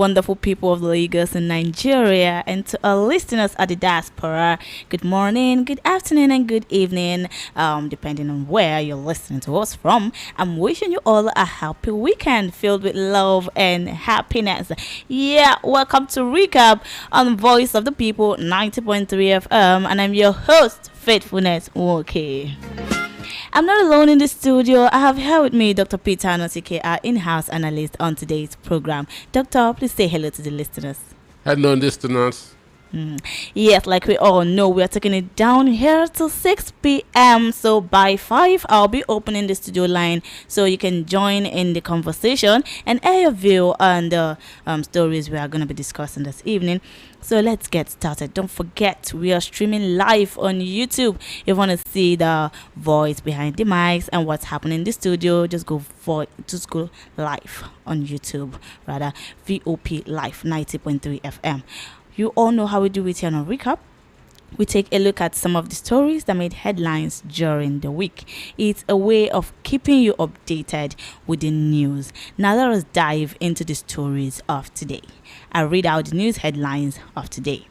wonderful people of Lagos and Nigeria, and to our listeners at the diaspora. Good morning, good afternoon, and good evening, depending on where you're listening to us from. I'm wishing you all a happy weekend filled with love and happiness. Yeah, welcome to Recap on Voice of the People 90.3 FM, and I'm your host, Faithfulness Wike. I'm not alone in the studio. I have here with me Dr. Peter Anosike, our in-house analyst on today's program. Doctor, please say hello to the listeners. Hello, listeners. Yes, like we all know, we are taking it down here till 6 p.m. So by 5, I'll be opening the studio line so you can join in the conversation and air your view on the stories we are going to be discussing this evening. So let's get started. Don't forget, we are streaming live on YouTube. If you want to see the voice behind the mics and what's happening in the studio, just go live on YouTube, rather VOP Live 90.3 FM. You all know how we do it here on Recap. We take a look at some of the stories that made headlines during the week. It's a way of keeping you updated with the news. Now let us dive into the stories of today. I'll read out the news headlines of today.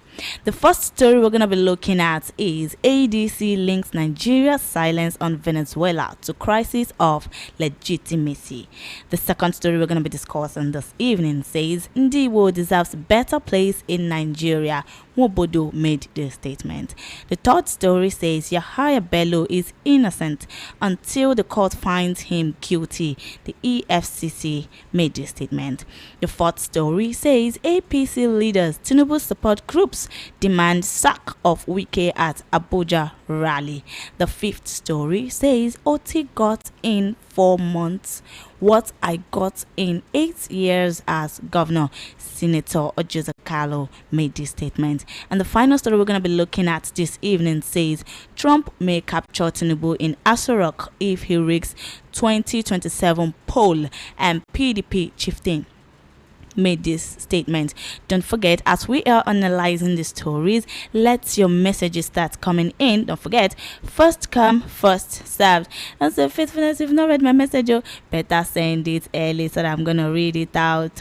The first story we're going to be looking at is ADC links Nigeria's silence on Venezuela to crisis of legitimacy. The second story we're going to be discussing this evening says Ndiwo deserves better place in Nigeria. Wobodo made the statement. The third story says Yahaya Bello is innocent until the court finds him guilty. The EFCC made the statement. The fourth story says APC leaders, Tinubu support groups demand sack of Wike at Abuja rally. The fifth story says Oti got in 4 months what I got in 8 years as governor. Senator Ojuzakalo made this statement. And the final story we're going to be looking at this evening says Trump may capture Tinubu in Aso if he rigs 2027 poll, and PDP chieftain made this statement. Don't forget, as we are analyzing the stories, let your messages start coming in. Don't forget, first come, first served. And so, Faithfulness, if you've not read my message, better send it early so that I'm gonna read it out.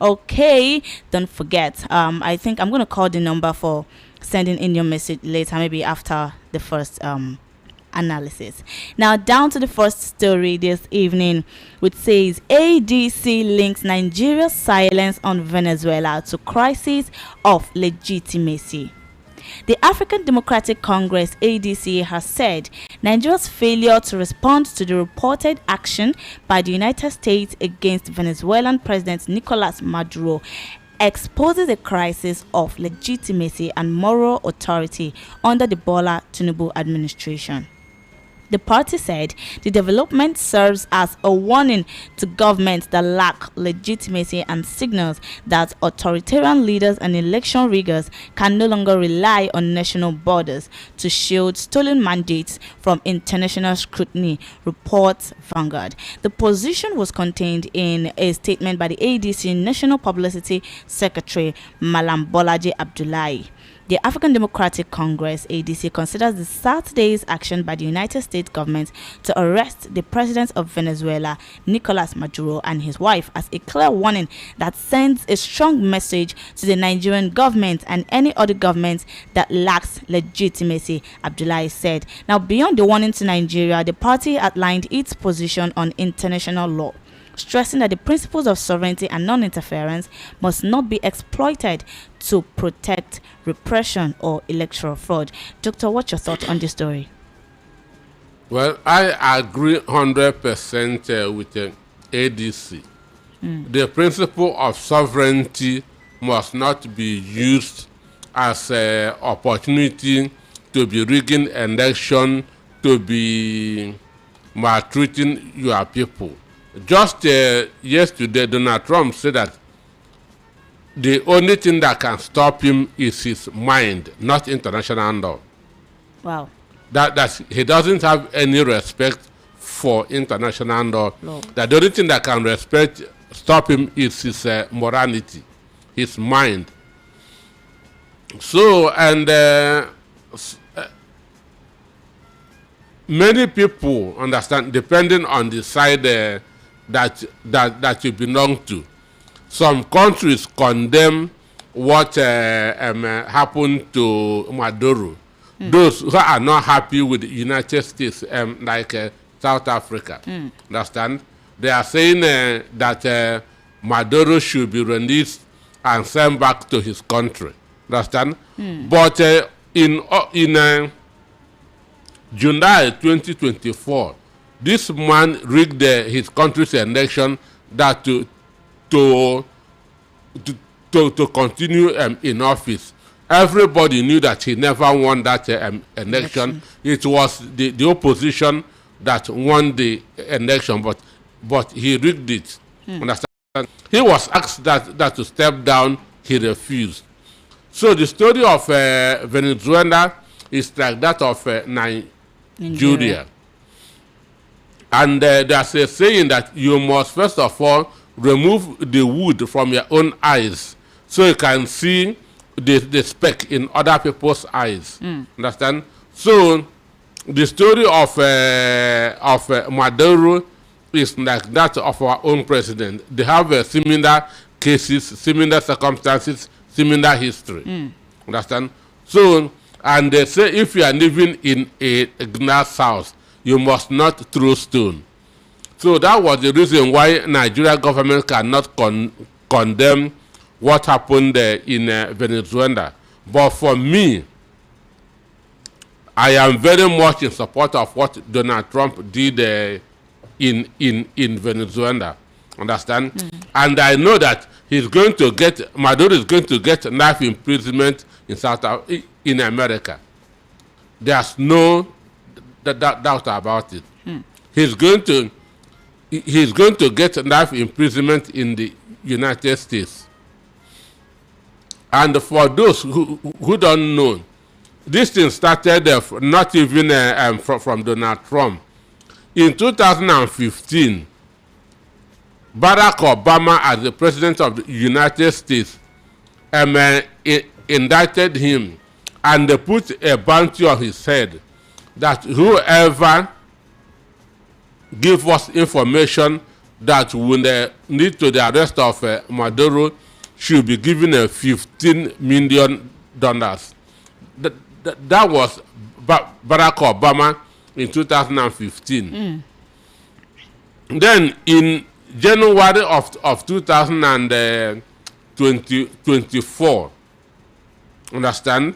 Okay, don't forget. I think I'm gonna call the number for sending in your message later, maybe after the first analysis. Now down to the first story this evening, which says ADC links Nigeria's silence on Venezuela to crisis of legitimacy. The African Democratic Congress ADC has said Nigeria's failure to respond to the reported action by the United States against Venezuelan President Nicolas Maduro exposes a crisis of legitimacy and moral authority under the Bola Tinubu administration. The party said the development serves as a warning to governments that lack legitimacy and signals that authoritarian leaders and election riggers can no longer rely on national borders to shield stolen mandates from international scrutiny, reports Vanguard. The position was contained in a statement by the ADC National Publicity Secretary Malam Bolaji Abdullahi. The African Democratic Congress ADC considers the Saturday's action by the United States government to arrest the president of Venezuela, Nicolas Maduro, and his wife as a clear warning that sends a strong message to the Nigerian government and any other government that lacks legitimacy, Abdullahi said. Now, beyond the warning to Nigeria, the party outlined its position on international law, stressing that the principles of sovereignty and non-interference must not be exploited to protect repression or electoral fraud. Doctor, what's your thought on this story? Well, I agree 100% with ADC. The principle of sovereignty must not be used as an opportunity to be rigging election, to be maltreating your people. Just yesterday, Donald Trump said that the only thing that can stop him is his mind, not international law. Wow. That he doesn't have any respect for international law. No. That the only thing that can stop him is his morality, his mind. So, and many people understand, depending on the side that you belong to. some countries condemn what happened to Maduro. Those who are not happy with the United States, like South Africa, understand? They are saying that Maduro should be released and sent back to his country, understand? But in July 2024, this man rigged his country's election that to continue in office. Everybody knew that he never won that election. It was the opposition that won the election, but he rigged it. Understand? He was asked that to step down. He refused. So the story of Venezuela is like that of Nigeria. And there's a saying that you must first of all remove the wood from your own eyes so you can see the speck in other people's eyes. Understand? So the story of Maduro is like that of our own president. They have similar cases, similar circumstances, similar history. Understand? So, and they say if you are living in a glass house, you must not throw stone. So that was the reason why Nigeria government cannot condemn what happened in Venezuela. But for me, I am very much in support of what Donald Trump did in Venezuela. Understand? And I know that Maduro is going to get life imprisonment in America. There's no doubt about it. He's going to get life imprisonment in the United States. And for those who don't know, this thing started not even from Donald Trump. In 2015, Barack Obama, as the president of the United States, indicted him and they put a bounty on his head that whoever give us information that will lead to the arrest of Maduro should be given $15 million. That was Barack Obama in 2015. Then in January of 2024, understand,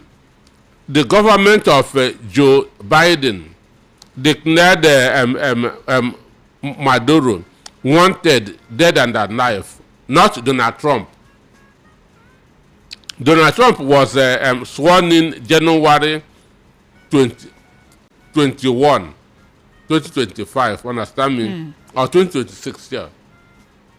the government of Joe Biden declared Maduro wanted dead and alive, not Donald Trump. Donald Trump was sworn in January 2025, understand me? Or 2026, yeah.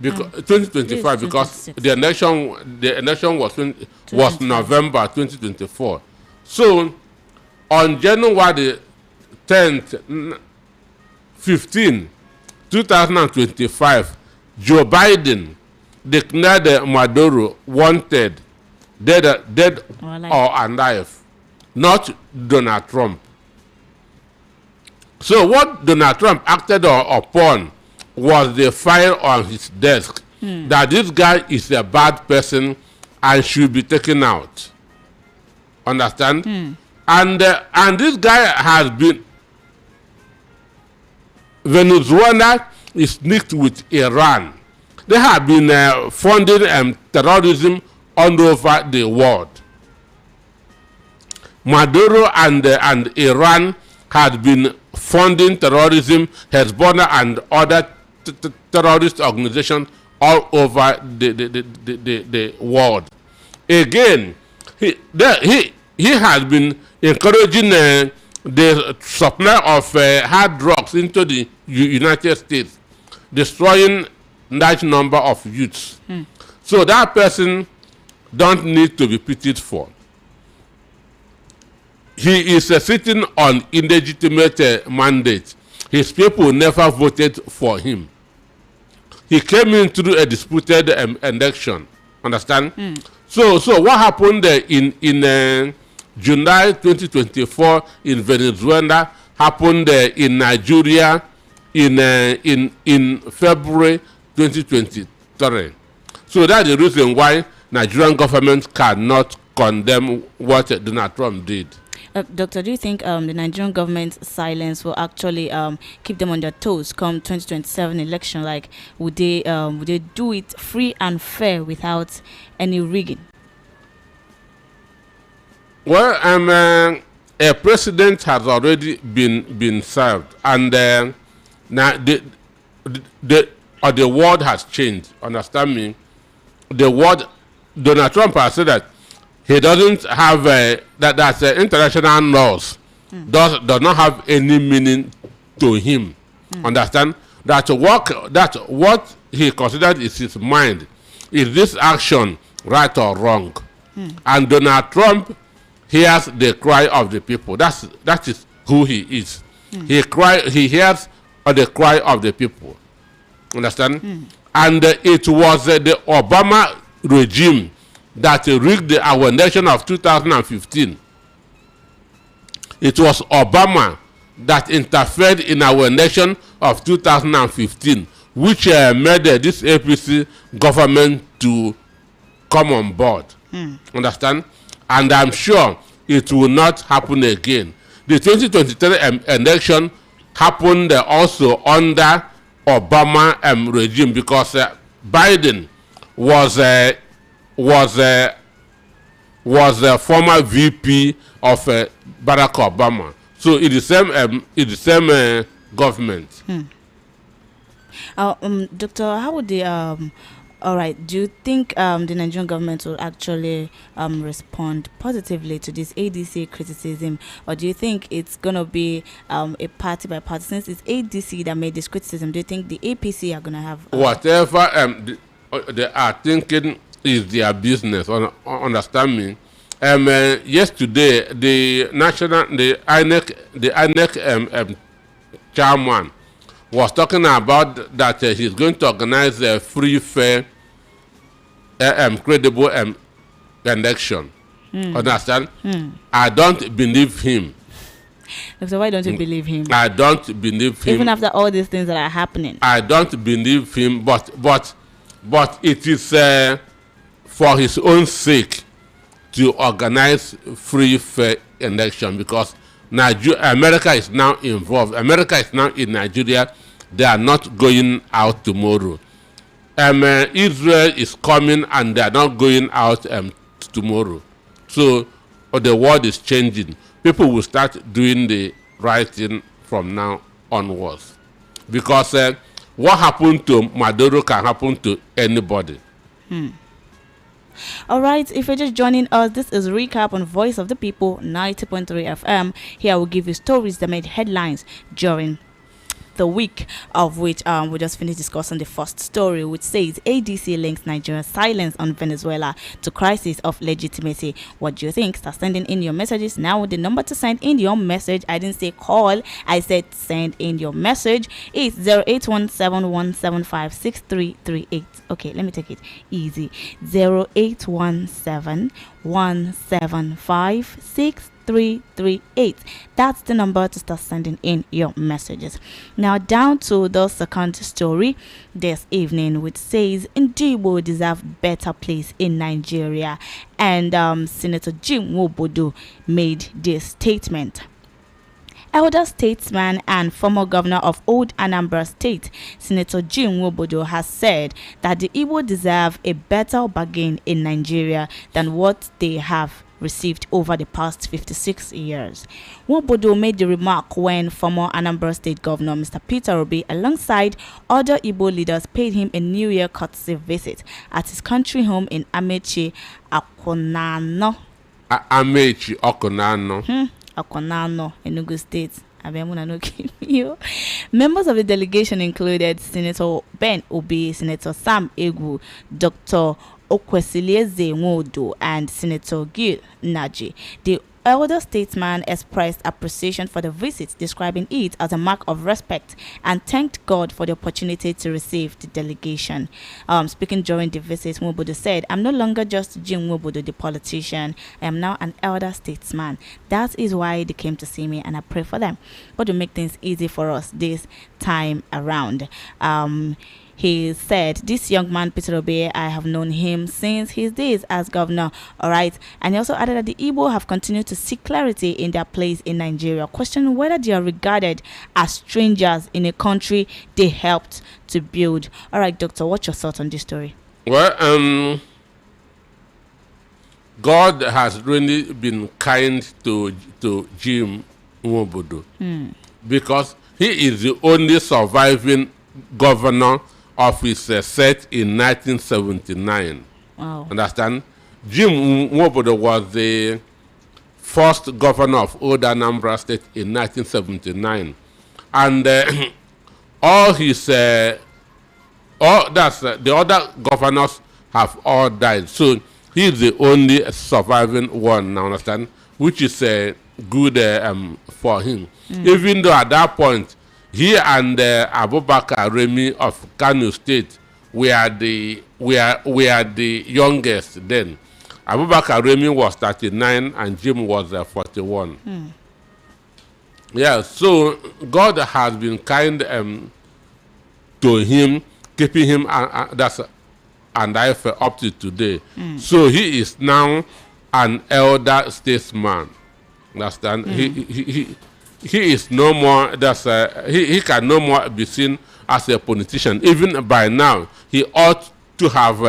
2025, because the election was November 2024. So on January 10th, 2025, Joe Biden declared Maduro wanted dead or alive, not Donald Trump. So what Donald Trump acted upon was the file on his desk that this guy is a bad person and should be taken out. Understand? And this guy has been, Venezuela is linked with Iran. They have been funding terrorism all over the world. Maduro and Iran had been funding terrorism, Hezbollah and other terrorist organizations all over the world. Again, he has been encouraging the supply of hard drugs into the United States, destroying large number of youths. So that person don't need to be pitied for. He is sitting on illegitimate mandate. His people never voted for him. He came in through a disputed election. Understand? So what happened in July 2024 in Venezuela happened in Nigeria in February 2023. So that's the reason why Nigerian government cannot condemn what Donald Trump did. Doctor, do you think the Nigerian government's silence will actually keep them on their toes come 2027 election? Like, would they do it free and fair without any rigging? Well, a president has already been served, and now the world has changed. Understand me? The world, Donald Trump has said that he doesn't have that international laws does not have any meaning to him. Understand that what he considered is his mind. Is this action right or wrong? And Donald Trump hears the cry of the people. That is who he is. He hears the cry of the people. Understand? And it was the Obama regime that rigged our election of 2015. It was Obama that interfered in our election of 2015, which made this APC government to come on board. Understand? And I'm sure it will not happen again. The 2023 election happened also under Obama regime because Biden was a former VP of Barack Obama. So it's the same government. Doctor, how would the all right, do you think the Nigerian government will actually respond positively to this ADC criticism, or do you think it's going to be a party by party? Since it's ADC that made this criticism, do you think the APC are going to have whatever they are thinking is their business? Understand me? Yesterday, the INEC chairman was talking about that he's going to organize a free, fair, credible election. Understand? I don't believe him. So why don't you believe him? I don't believe him. Even after all these things that are happening. I don't believe him, but it is for his own sake to organize free, fair election, because America is now involved. America is now in Nigeria. They are not going out tomorrow. Israel is coming and they are not going out tomorrow. So the world is changing. People will start doing the right thing from now onwards. Because what happened to Maduro can happen to anybody. All right, if you're just joining us, this is Recap on Voice of the People 90.3 FM. Here I will give you stories that made headlines during the week, of which we just finished discussing the first story, which says ADC links Nigeria's silence on Venezuela to crisis of legitimacy. What do you think? Start sending in your messages now. The number to send in your message, I didn't say call, I said send in your message, is 0817-175-6338. Okay, let me take it easy. 0817-175-6338. That's the number to start sending in your messages. Now down to the second story this evening, which says Ndibo deserve better place in Nigeria, and Senator Jim Nwobodo made this statement. Elder statesman and former governor of Old Anambra State, Senator Jim Nwobodo, has said that the Igbo deserve a better bargain in Nigeria than what they have received over the past 56 years. Nwobodo made the remark when former Anambra State Governor Mr. Peter Obi, alongside other Igbo leaders, paid him a New Year courtesy visit at his country home in Amechi, Akonano. Amechi, Akonano. Akonano, Enugu State. Members of the delegation included Senator Ben Obi, Senator Sam Egu, Dr. Okwesilieze Nwodo, and Senator Gil Naji. The elder statesman expressed appreciation for the visit, describing it as a mark of respect, and thanked God for the opportunity to receive the delegation. Speaking during the visit, Nwobodo said, "I'm no longer just Jim Nwobodo, the politician. I am now an elder statesman. That is why they came to see me, and I pray for them. But to make things easy for us this time around." he said, "This young man, Peter Obi, I have known him since his days as governor." All right. And he also added that the Igbo have continued to seek clarity in their place in Nigeria, questioning whether they are regarded as strangers in a country they helped to build. All right, Doctor, what's your thoughts on this story? Well, God has really been kind to Jim Nwobodo because he is the only surviving governor of his set in 1979. Wow. Understand? Jim Nwobodo was the first governor of Old Anambra State in 1979, and all his the other governors have all died. So he is the only surviving one now, understand? Which is good for him. Even though at that point, he and Abubakar Remi of Kano State were the youngest then. Abubakar Remi was 39 and Jim was 41. Yeah, so God has been kind to him, keeping him that's and I up to today. So he is now an elder statesman. Understand? He is no more. He can no more be seen as a politician. Even by now, he ought to have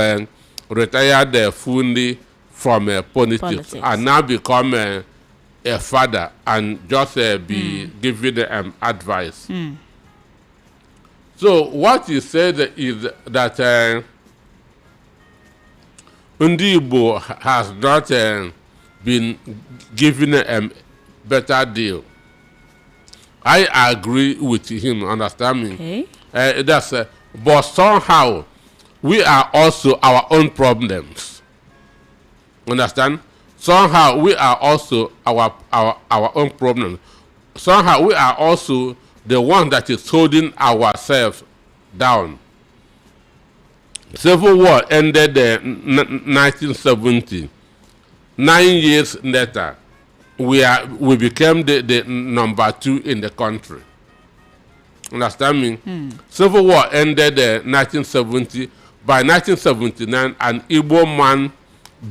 retired fully from politics and now become a father and just be giving advice. So what he said is that Ndi Igbo has not been given a better deal. I agree with him, understand me? Okay. But somehow we are also our own problems. Understand? Somehow we are also our own problems. Somehow we are also the one that is holding ourselves down. Civil War ended in 1970. 9 years later, we became the number 2 in the country. Understand me? Civil War ended in 1970. By 1979, an Igbo man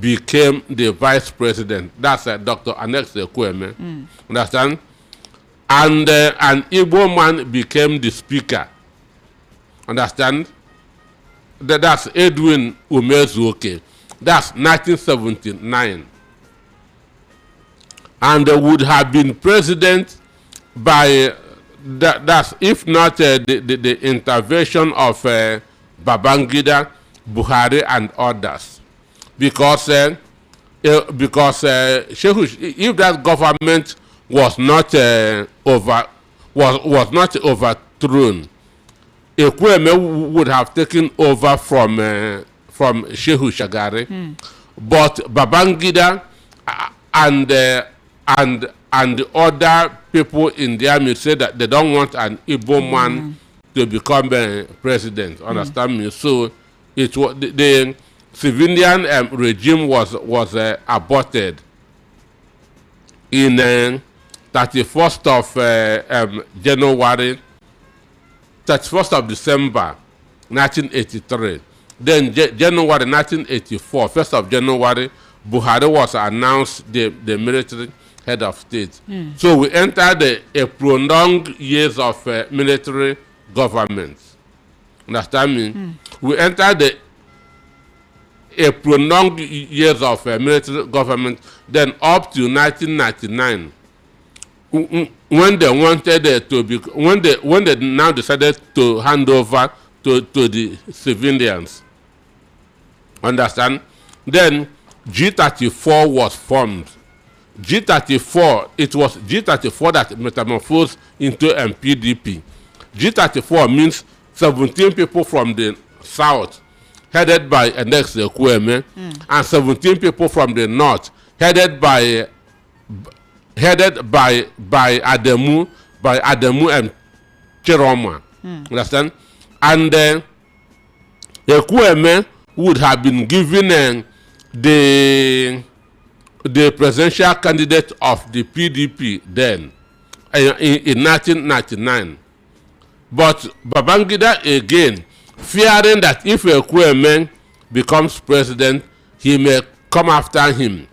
became the vice president. That's Dr. Annex Ekweme. Understand? And an Igbo man became the speaker. Understand? That's Edwin Umezuoke. That's 1979. And would have been president by that's if not the intervention of Babangida, Buhari, and others, because if that government was not overthrown, Ekweme would have taken over from Shehu Shagari, but Babangida and the other people in the army say that they don't want an Igbo man to become president. Understand me? So it was the civilian regime was aborted in 31st of January. 31st of December 1983. Then January 1984, 1st of January, Buhari was announced the military head of state. So we entered a prolonged years of military government. Understand me? We entered a prolonged years of military government, then up to 1999. When they wanted to be, when they now decided to hand over to the civilians, understand? Then G34 was formed. G34, it was G34 that metamorphosed into PDP. G34 means 17 people from the south, headed by Annex Ekweme, and 17 people from the north, headed by Ademu and Chiroma. Understand? And Ekweme would have been given the presidential candidate of the PDP then in 1999. But Babangida again fearing that if Ekwueme becomes president, he may come after him.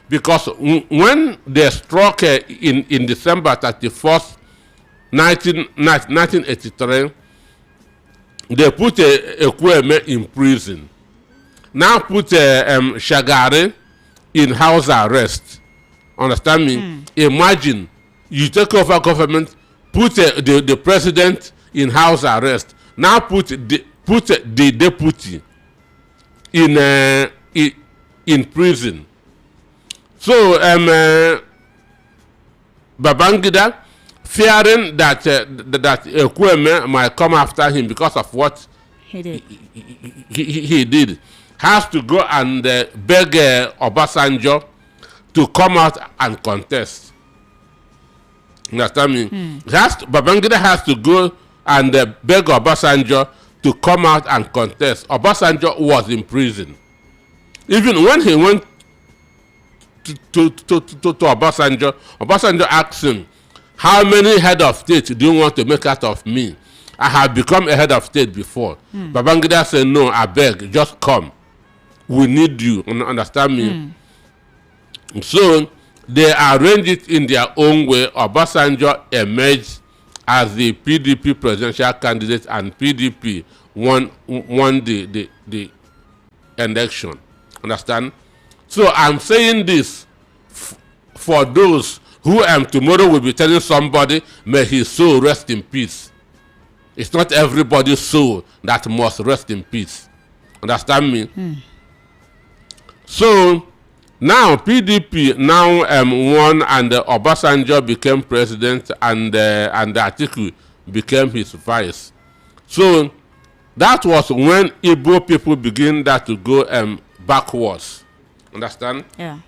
Because when they struck in December 31st, 1983, they put Ekwueme in prison. Now put Shagari in house arrest. Understand me? Imagine you take over government, put the president in house arrest. Now put the deputy in prison. So Babangida, fearing that Ekwueme might come after him because of what He did. he did, has to go and beg Obasanjo to come out and contest. You understand me? Babangida has to go and beg Obasanjo to come out and contest. Obasanjo was in prison. Even when he went to Obasanjo, Obasanjo asked him, how many head of state do you want to make out of me? I have become a head of state before. Babangida said, no, I beg, just come. We need you. Understand me? So they arranged it in their own way. Obasanjo emerged as the PDP presidential candidate, and PDP won the election. Understand? So I'm saying this for those who tomorrow will be telling somebody, may his soul rest in peace. It's not everybody's soul that must rest in peace. Understand me? So now PDP now won, and Obasanjo became president, and Atiku became his vice. So that was when Igbo people begin to go backwards. Understand? Yeah.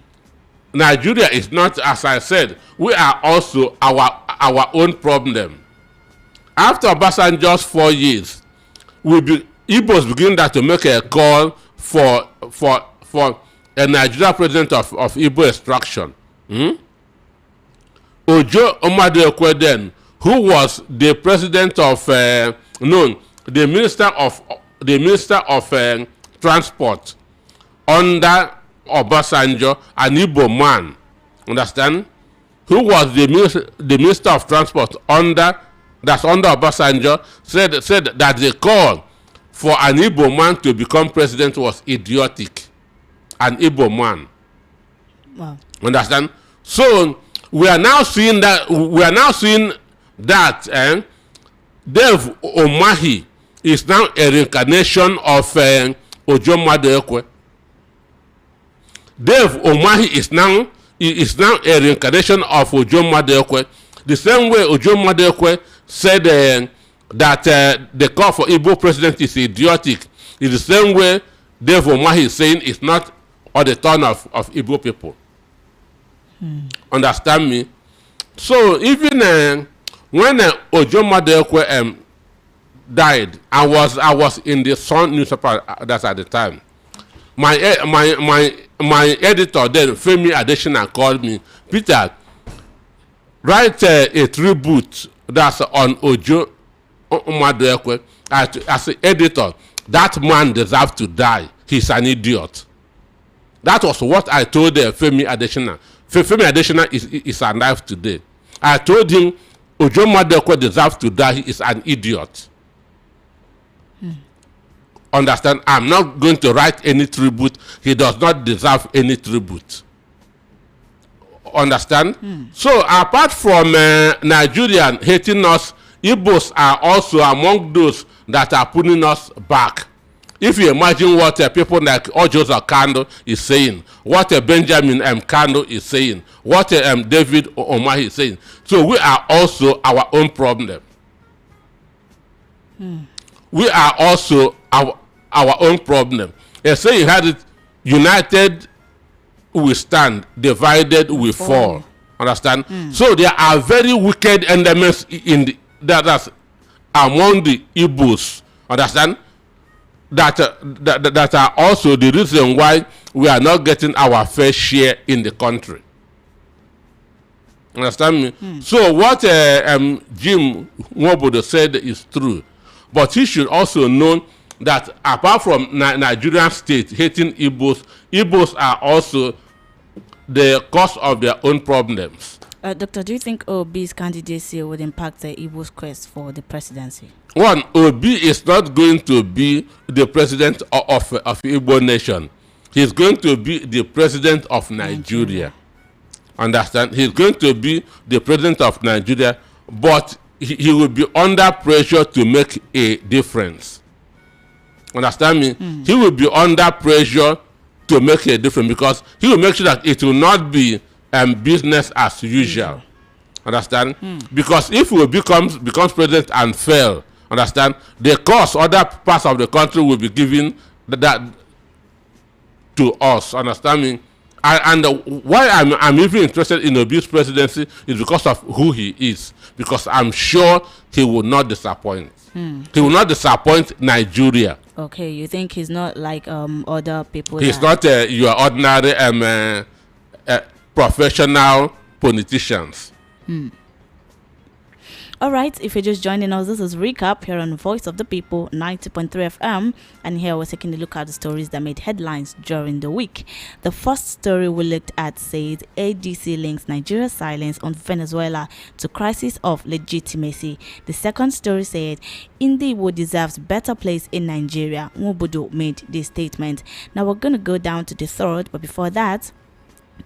Nigeria is not, as I said, we are also our own problem. After Obasanjo's 4 years, Igbos begin to make a call for a Nigeria president of Igbo extraction. Ojo Omaduekwe then, who was the president of the minister of transport under Obasanjo, an Igbo man, understand? Who was the minister of transport under Obasanjo, said that the call for an Igbo man to become president was idiotic. An Igbo man. Wow. Understand? So we are now seeing that Dave Omahi is now a reincarnation of Ojo Maduekwe. Dave Omahi is now a reincarnation of Ojo Maduekwe. The same way Ojo Maduekwe said that the call for Igbo president is idiotic, is the same way Dave Omahi is saying it's not on the turn of Igbo people. Understand me? So even when Ojo Maduekwe died, I was in the Sun newspaper that's at the time. My editor then, Femi Adesina, called me, Peter, write a tribute that's on Ojo Maduekwe. As an editor, that man deserves to die. He's an idiot. That was what I told Femi Adesina. Femi Adesina is alive today. I told him Ojo Maduekwe deserves to die. He is an idiot. Understand? I'm not going to write any tribute. He does not deserve any tribute. Understand? So apart from Nigerian hating us, Igbos are also among those that are putting us back. If you imagine what people like Ojo Kando is saying, what Benjamin Kando is saying, what David Omahi is saying, so we are also our own problem. We are also our own problem. They say you had it, united we stand, divided we fall. Understand? So there are very wicked elements that's among the Igbos. Understand? That are also the reason why we are not getting our fair share in the country. Understand me? So what Jim Nwobodo said is true. But he should also know that apart from Nigerian state hating Igbos, Igbos are also the cause of their own problems. Doctor, do you think Obi's candidacy would impact the Igbo's quest for the presidency? One, Obi is not going to be the president of Igbo nation. He's going to be the president of Nigeria. Understand? He's going to be the president of Nigeria, but he will be under pressure to make a difference. Understand me? He will be under pressure to make a difference because he will make sure that it will not be business as usual. Understand? Because if he becomes president and fail, understand, the cost other parts of the country will be giving that to us. Understand me? And why I'm even interested in Obi's presidency is because of who he is. Because I'm sure he will not disappoint. He will not disappoint Nigeria. Okay, you think he's not like other people? He's not your ordinary professional politicians. All right, if you're just joining us, this is Recap here on Voice of the People 90.3 FM, and here we're taking a look at the stories that made headlines during the week. The first story we looked at says ADC links Nigeria's silence on Venezuela to crisis of legitimacy. The second story said Igbo deserves better place in Nigeria. Nwobodo made this statement. Now we're going to go down to the third, but before that,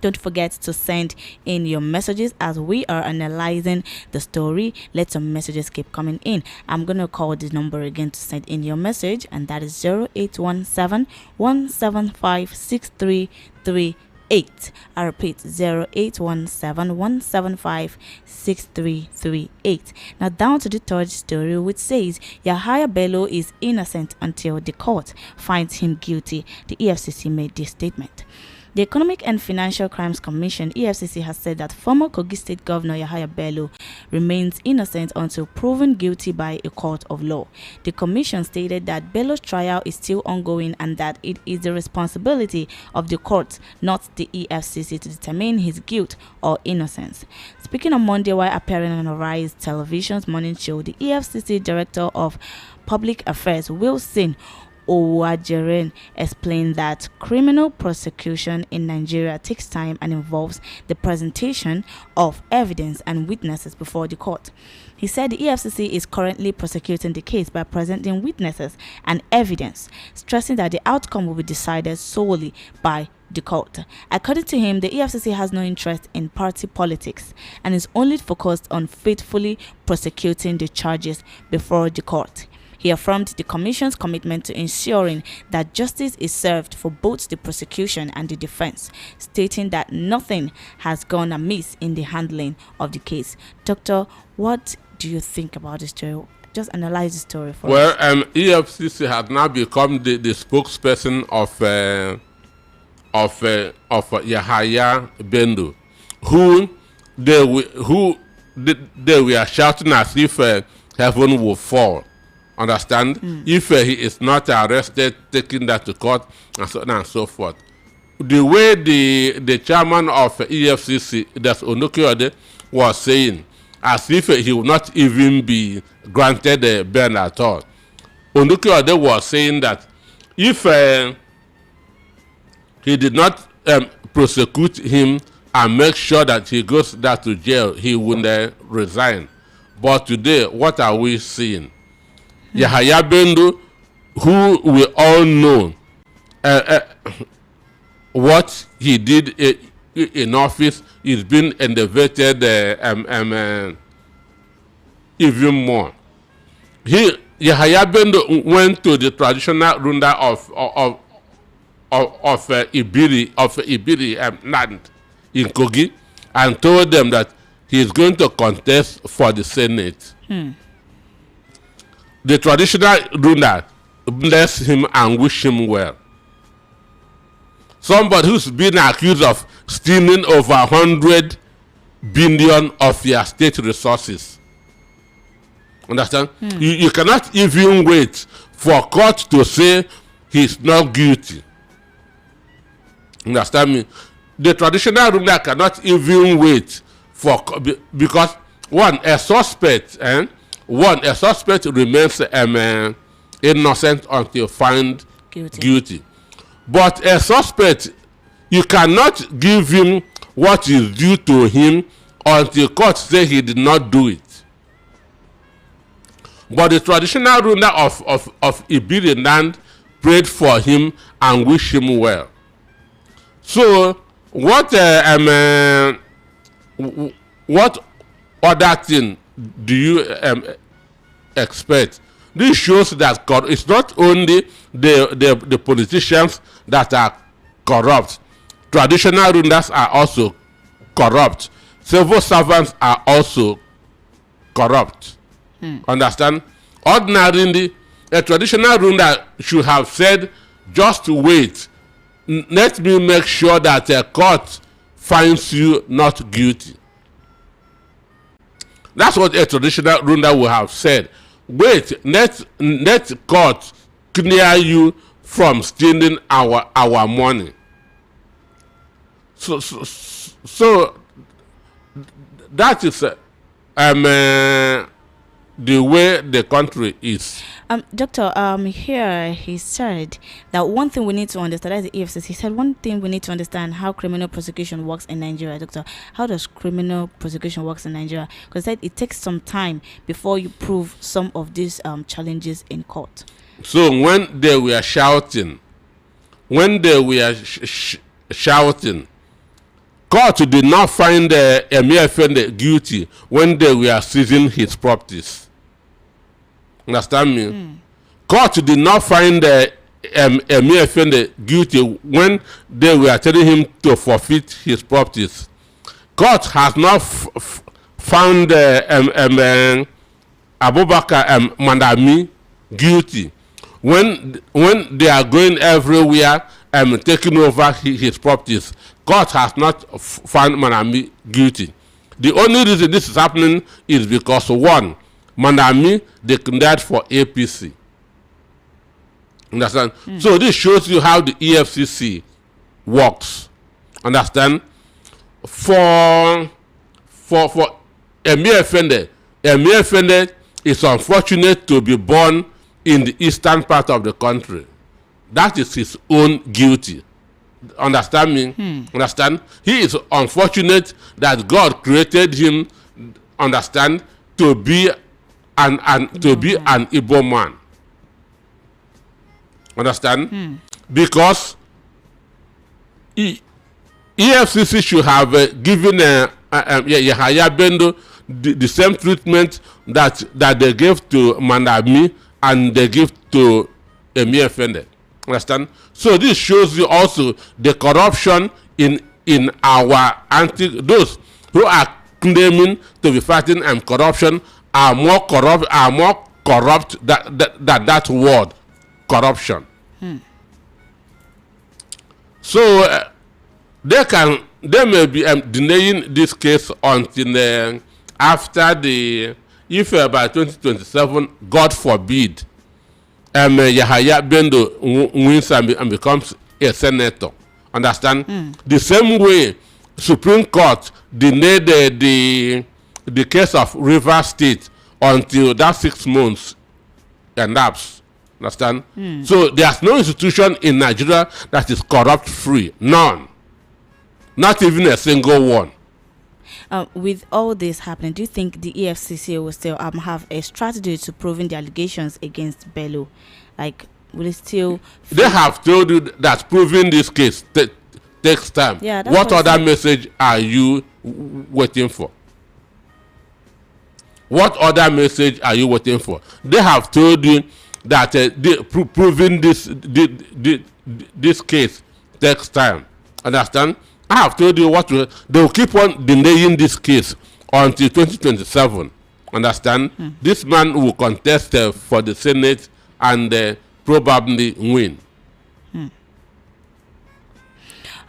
don't forget to send in your messages as we are analyzing the story. Let some messages keep coming in. I'm going to call the number again to send in your message, and that is 0817 175 6338. I repeat, 0817 175 6338. Now down to the third story, which says Yahaya Bello is innocent until the court finds him guilty. The EFCC made this statement. The Economic and Financial Crimes Commission, EFCC, has said that former Kogi State Governor Yahaya Bello remains innocent until proven guilty by a court of law. The commission stated that Bello's trial is still ongoing and that it is the responsibility of the court, not the EFCC, to determine his guilt or innocence. Speaking on Monday while appearing on Arise Television's morning show, the EFCC Director of Public Affairs, Wilson Owajeren, explained that criminal prosecution in Nigeria takes time and involves the presentation of evidence and witnesses before the court. He said the EFCC is currently prosecuting the case by presenting witnesses and evidence, stressing that the outcome will be decided solely by the court. According to him, the EFCC has no interest in party politics and is only focused on faithfully prosecuting the charges before the court. He affirmed the Commission's commitment to ensuring that justice is served for both the prosecution and the defense, stating that nothing has gone amiss in the handling of the case. Doctor, what do you think about this story? Just analyze the story for us. Well, EFCC has now become the spokesperson of Yahaya Bello, who they were shouting as if heaven will fall. Understand? If he is not arrested, taking that to court, and so on and so forth. The way the chairman of EFCC, that's Onukiode, was saying, as if he would not even be granted a bail at all. Onukiode was saying that if he did not prosecute him and make sure that he goes back to jail, he would resign. But today, what are we seeing? Yahaya Bello, who we all know what he did in office, is being elevated even more. Yahaya Bello went to the traditional ruler of Ibiri land in Kogi and told them that he is going to contest for the Senate. The traditional ruler bless him and wish him well. Somebody who's been accused of stealing over 100 billion of your state resources. Understand? You cannot even wait for court to say he's not guilty. Understand me? The traditional ruler cannot even wait for, because one, a suspect one, a suspect remains innocent until found guilty. But a suspect, you cannot give him what is due to him until court say he did not do it. But the traditional ruler of Ibiri land prayed for him and wished him well. So what other thing do you expect? This shows that it's not only the politicians that are corrupt. Traditional rulers are also corrupt. Civil servants are also corrupt. Understand? Ordinarily, a traditional ruler should have said, just wait. Let me make sure that a court finds you not guilty. That's what a traditional ruler would have said. Wait, let court clear you from stealing our money. So that is the way the country is. Doctor, here he said that one thing we need to understand, as the EFCC, he said one thing we need to understand how criminal prosecution works in Nigeria. Doctor, how does criminal prosecution works in Nigeria? Because it takes some time before you prove some of these challenges in court. So when they were shouting, court did not find Emir Effendi guilty when they were seizing his properties. Understand me? Court did not find Emir Effendi guilty when they were telling him to forfeit his properties. Court has not found Abubakar Mandami guilty when they are going everywhere taking over his properties. Court has not found Mandami guilty. The only reason this is happening is because, one, Mandami declared for APC. Understand? So this shows you how the EFCC works. Understand? For Emir Effendi is unfortunate to be born in the eastern part of the country. That is his own guilty. Understand me? Understand? He is unfortunate that God created him, understand, to be an Igbo man. Understand? Because EFCC should have given Yahaya Bello the same treatment that they gave to Mandami and they give to Emir Effendi. Understand? So this shows you also the corruption in our those who are claiming to be fighting corruption are more corrupt that word, corruption. So they may be denying this case until after if by 2027, God forbid, Yahaya Bello wins and becomes a senator. Understand? The same way Supreme Court delayed the case of River State until that 6 months elapsed. Understand? So there's no institution in Nigeria that is corrupt free. None. Not even a single one. With all this happening, do you think the EFCC will still have a strategy to proving the allegations against Bello? Like, will it still... They have told you that proving this case takes time. Yeah, what other message are you waiting for? What other message are you waiting for? They have told you that proving this case takes time. Understand? I have told you they will keep on delaying this case until 2027. Understand? This man will contest for the Senate and probably win.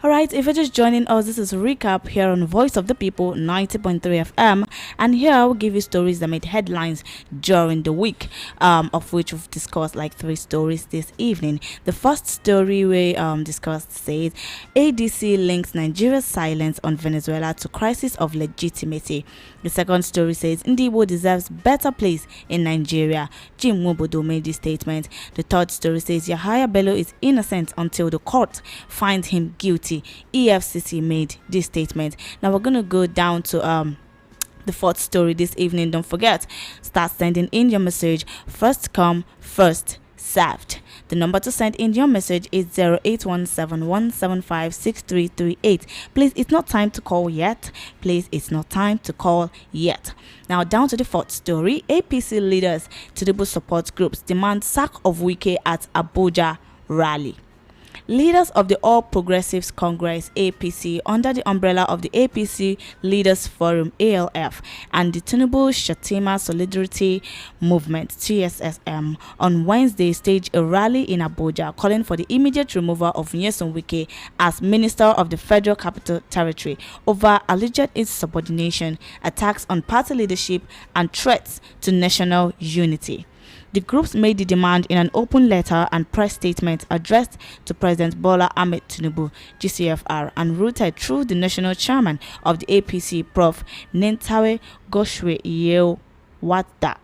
All right, if you're just joining us, this is a recap here on Voice of the People 90.3 FM. And here I will give you stories that made headlines during the week, of which we've discussed like 3 stories this evening. The first story we discussed says ADC links Nigeria's silence on Venezuela to crisis of legitimacy. The second story says Ndibo deserves better place in Nigeria. Jim Wobodo made this statement. The third story says Yahaya Bello is innocent until the court finds him guilty. EFCC made this statement. Now we're gonna go down to the fourth story this evening. Don't forget, start sending in your message. First come, first served. The number to send in your message is 08171756338. Please, it's not time to call yet. Please, it's not time to call yet. Now down to the fourth story. APC leaders, Tinubu support groups demand sack of Wike at Abuja rally. Leaders of the All Progressives Congress APC under the umbrella of the APC Leaders Forum ALF and the Tinubu Shatima Solidarity Movement TSSM on Wednesday staged a rally in Abuja calling for the immediate removal of Nyesom Wike as Minister of the Federal Capital Territory over alleged insubordination, attacks on party leadership and threats to national unity. The groups made the demand in an open letter and press statement addressed to President Bola Ahmed Tinubu, GCFR, and routed through the national chairman of the APC, Prof. Nentawe Goshwe Yewata.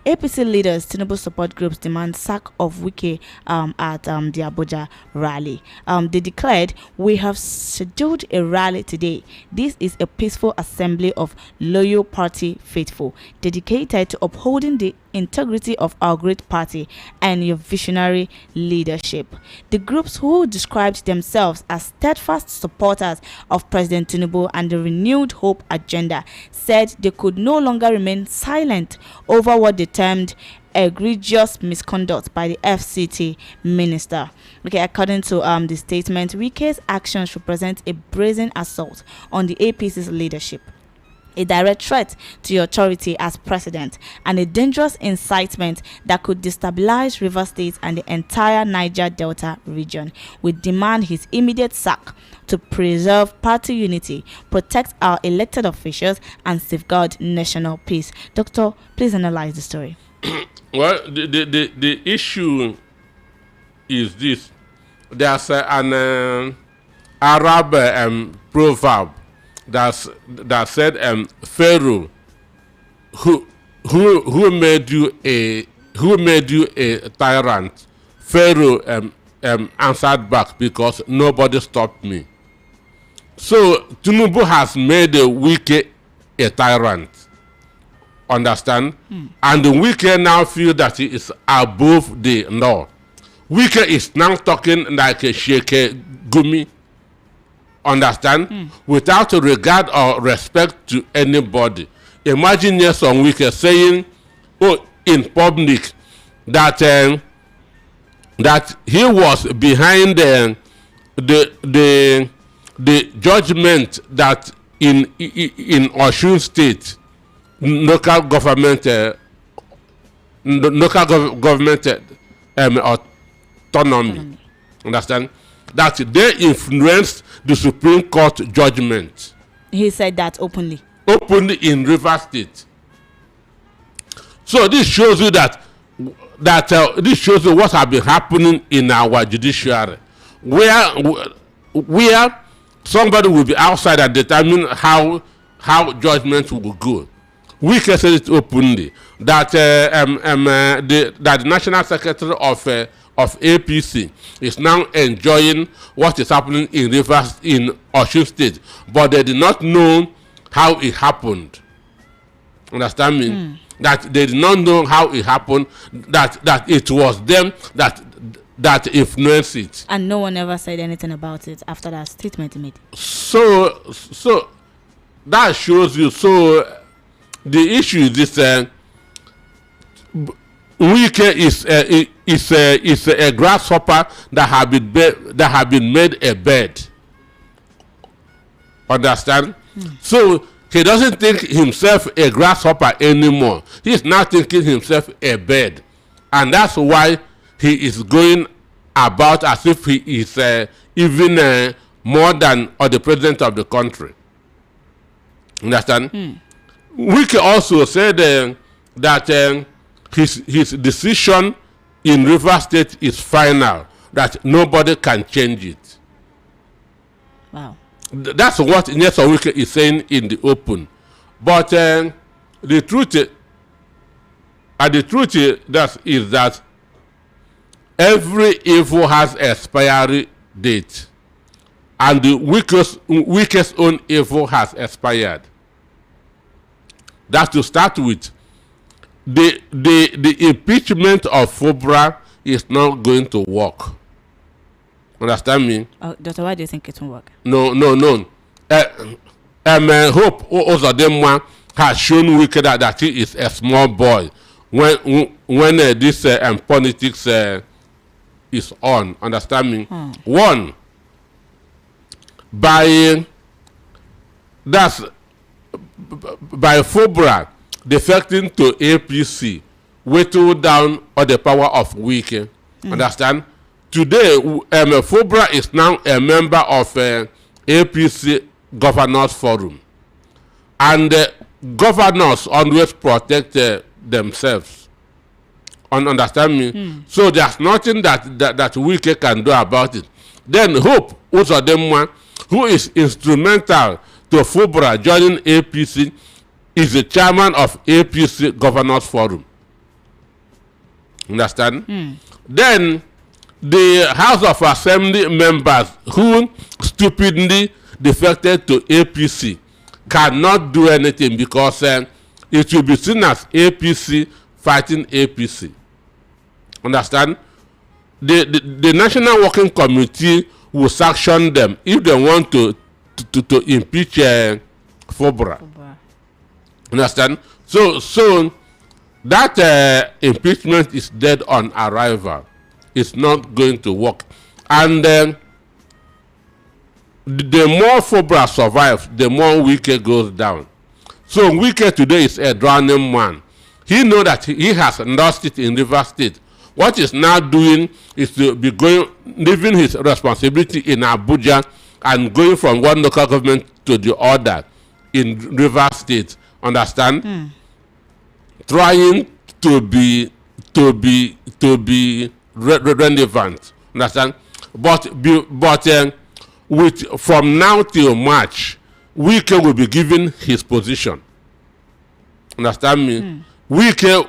APC leaders, Tinubu support groups demand sack of Wike at the Abuja rally. They declared, "We have scheduled a rally today. This is a peaceful assembly of loyal party faithful, dedicated to upholding the integrity of our great party and your visionary leadership." The groups, who described themselves as steadfast supporters of President Tinubu and the renewed hope agenda, said they could no longer remain silent over what they termed egregious misconduct by the FCT minister. Okay, according to the statement, Wike's actions represent a brazen assault on the APC's leadership, a direct threat to your authority as president, and a dangerous incitement that could destabilize Rivers State and the entire Niger Delta region. We demand his immediate sack to preserve party unity, protect our elected officials, and safeguard national peace. Doctor, please analyze the story. Well, the issue is this. There's an Arab proverb that said, Pharaoh, who made you a tyrant? Pharaoh answered back, because nobody stopped me. So Tinubu has made a Wike a tyrant. Understand? And the Wike now feel that he is above the law. Wike is now talking like a Sheikh Gumi. Understand? Without regard or respect to anybody. Imagine Nyesom Wike saying, in public that that he was behind the judgment that in Osun State local government autonomy. Understand? That they influenced the Supreme Court judgment. He said that openly In Rivers State. So this shows you that this shows you what has been happening in our judiciary, where somebody will be outside and determine how judgment will go. We can say it openly that that the National Secretary of APC is now enjoying what is happening in Osun State, but they did not know how it happened. Understand me? That they did not know how it happened. That it was them that influenced it. And no one ever said anything about it after that statement he made. So that shows you. So the issue is this: Wike is a grasshopper that have been made a bed. Understand? So he doesn't think himself a grasshopper anymore. He's now thinking himself a bird, and that's why he is going about as if he even more than or the president of the country. Understand? Wike also said that his decision in Rivers State is final, that nobody can change it. Wow. That's what Nyesom Wike is saying in the open. But the truth is that every evil has expiry date, and the Wike's own evil has expired. That's to start with. The impeachment of Fubra is not going to work. Understand me? Doctor, why do you think it won't work? No. Hope Uzodinma has shown Wike that he is a small boy when this politics is on. Understand me? One, by Fubra defecting to APC, whittled down all the power of Wike. Understand? Today, Fubra is now a member of APC Governors Forum, and governors always protect themselves. Understand me? So there's nothing that Wike can do about it. Then Hope Uzodinma, who is instrumental to Fubra joining APC, is the chairman of APC Governors Forum. Understand? Then the House of Assembly members who stupidly defected to APC cannot do anything because it will be seen as APC fighting APC. Understand? The National Working Committee will sanction them if they want to impeach Fubra. Understand? So that impeachment is dead on arrival. It's not going to work. And the more Fubra survives, the more Wike goes down. So Wike today is a drowning man. He knows that he has lost it in Rivers State. What he's now doing is to be leaving his responsibility in Abuja and going from one local government to the other in Rivers State. Understand? Trying to be relevant. Understand? But with from now till March, Wike will be given his position. Understand me? Wike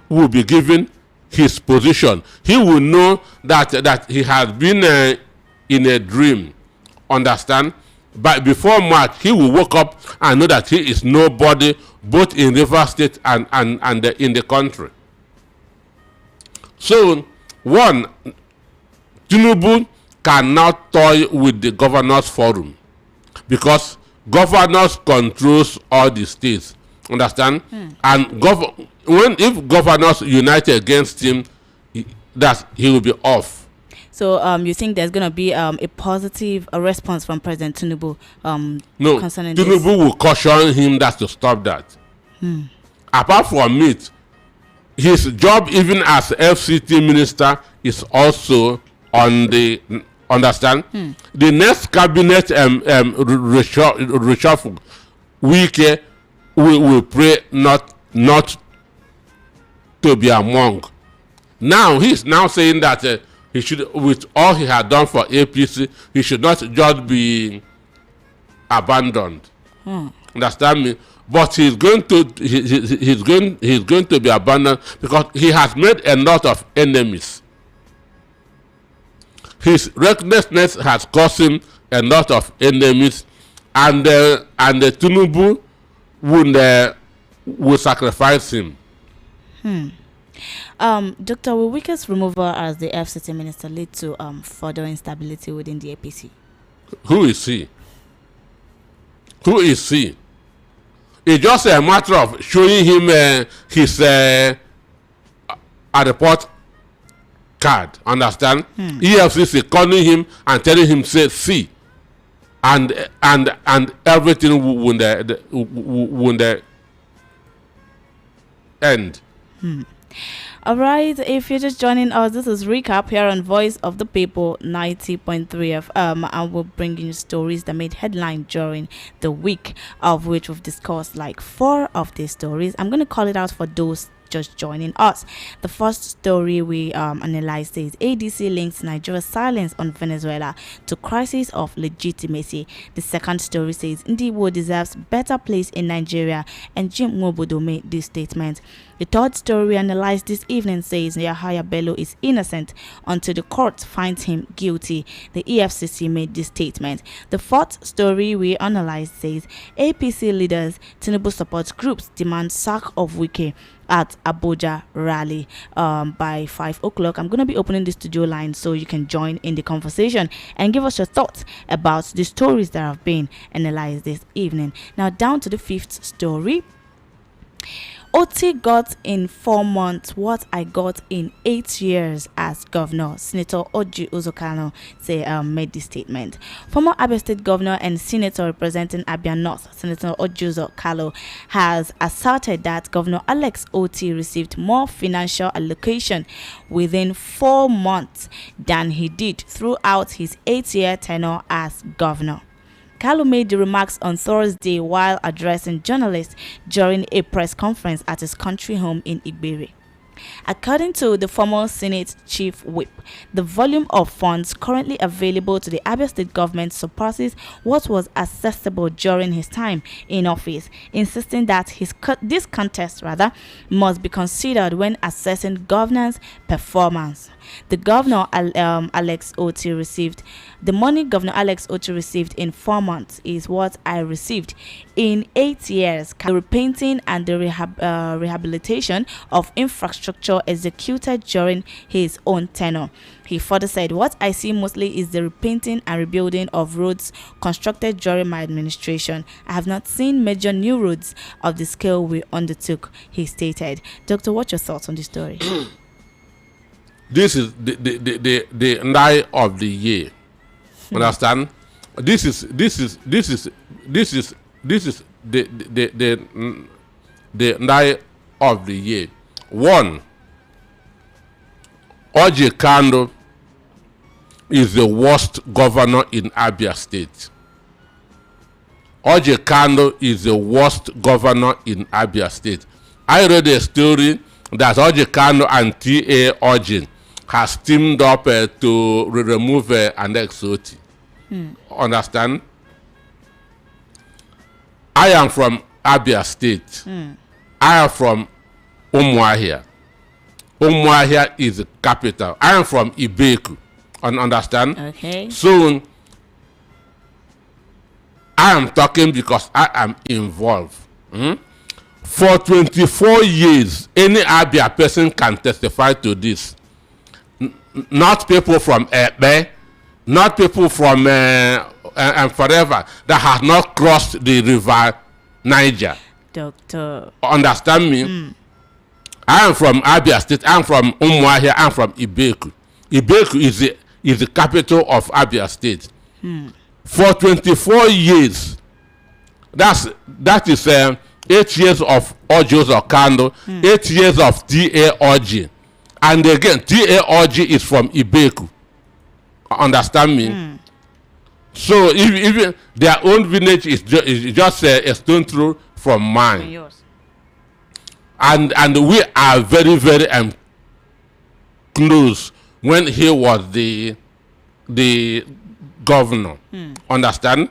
will be given his position. He will know that he has been in a dream. Understand? But before March, he will wake up and know that he is nobody, both in Rivers State and in the country. So, one, Tinubu cannot toy with the Governors Forum because governors controls all the states. Understand? And if governors unite against him, he will be off. So you think there's going to be a positive response from President Tinubu no, concerning Tinubu this? will caution him that to stop that. Apart from it, his job even as FCT minister is also on the understand. The next cabinet reshuffle, Wike will pray not to be among. Now he's now saying that he should, with all he had done for APC, he should not just be abandoned. Understand me? But he's going to be abandoned because he has made a lot of enemies. His recklessness has caused him a lot of enemies, and the Tinubu will sacrifice him. Dr. Will Wike's removal as the FCT minister lead to further instability within the APC? Who is he? Who is he? It's just a matter of showing him his report card. Understand? EFCC calling him and telling him say see, and everything will end. All right, if you're just joining us, this is Recap here on Voice of the People 90.3 FM, and we're bringing you stories that made headline during the week, of which we've discussed like 4 of these stories. I'm going to call it out for those just joining us. The first story we analyzed is ADC links Nigeria's silence on Venezuela to crisis of legitimacy. The second story says Ndiwo deserves better place in Nigeria, and Jim Nwobodo made this statement. The third story we analyzed this evening says Yahaya Bello is innocent until the court finds him guilty. The EFCC made this statement. The fourth story we analyzed says APC leaders, Tinubu support groups demand sack of Wike at Abuja rally by 5 o'clock. I'm going to be opening the studio line so you can join in the conversation and give us your thoughts about the stories that have been analyzed this evening. Now down to the fifth story. Oti got in 4 months what I got in 8 years as governor. Senator Oji Uzokano made this statement. Former Abia State Governor and Senator representing Abia North, Senator Oji Uzokalo, has asserted that Governor Alex Oti received more financial allocation within 4 months than he did throughout his 8-year tenure as governor. Kalu made the remarks on Thursday while addressing journalists during a press conference at his country home in Igbere. According to the former Senate Chief Whip, the volume of funds currently available to the Abia State government surpasses what was accessible during his time in office, insisting that this contest must be considered when assessing governance performance. The money Governor Alex Oti received in 4 months is what I received in 8 years. The repainting and the rehabilitation of infrastructure executed during his own tenure. He further said, what I see mostly is the repainting and rebuilding of roads constructed during my administration. I have not seen major new roads of the scale we undertook, he stated. Doctor, what's your thoughts on this story? This is the night of the year. Understand? This is the night of the year. One, Oji Kando is the worst governor in Abia State. Oji Kando is the worst governor in Abia State. I read a story that Oji Kando and T.A. Oji has teamed up to remove an ex-Oti. Understand? I am from Abia State. I am from Umuahia. Umuahia is the capital. I am from Ibeku. Understand? Okay. So, I am talking because I am involved. For 24 years, any Abia person can testify to this. Not people from Ebe, not people from and forever that have not crossed the river Niger. Doctor. Understand me? I am from Abia State. I am from Umuahia. I am from Ibeku. Ibeku is the capital of Abia State. For 24 years, that is 8 years of Ojo Okando, 8 years of T.A. Oji. And again, T.A. Oji is from Ibeku. Understand me? So even their own village is just a stone throw from mine. Yours. And we are very, very close when he was the governor. Understand?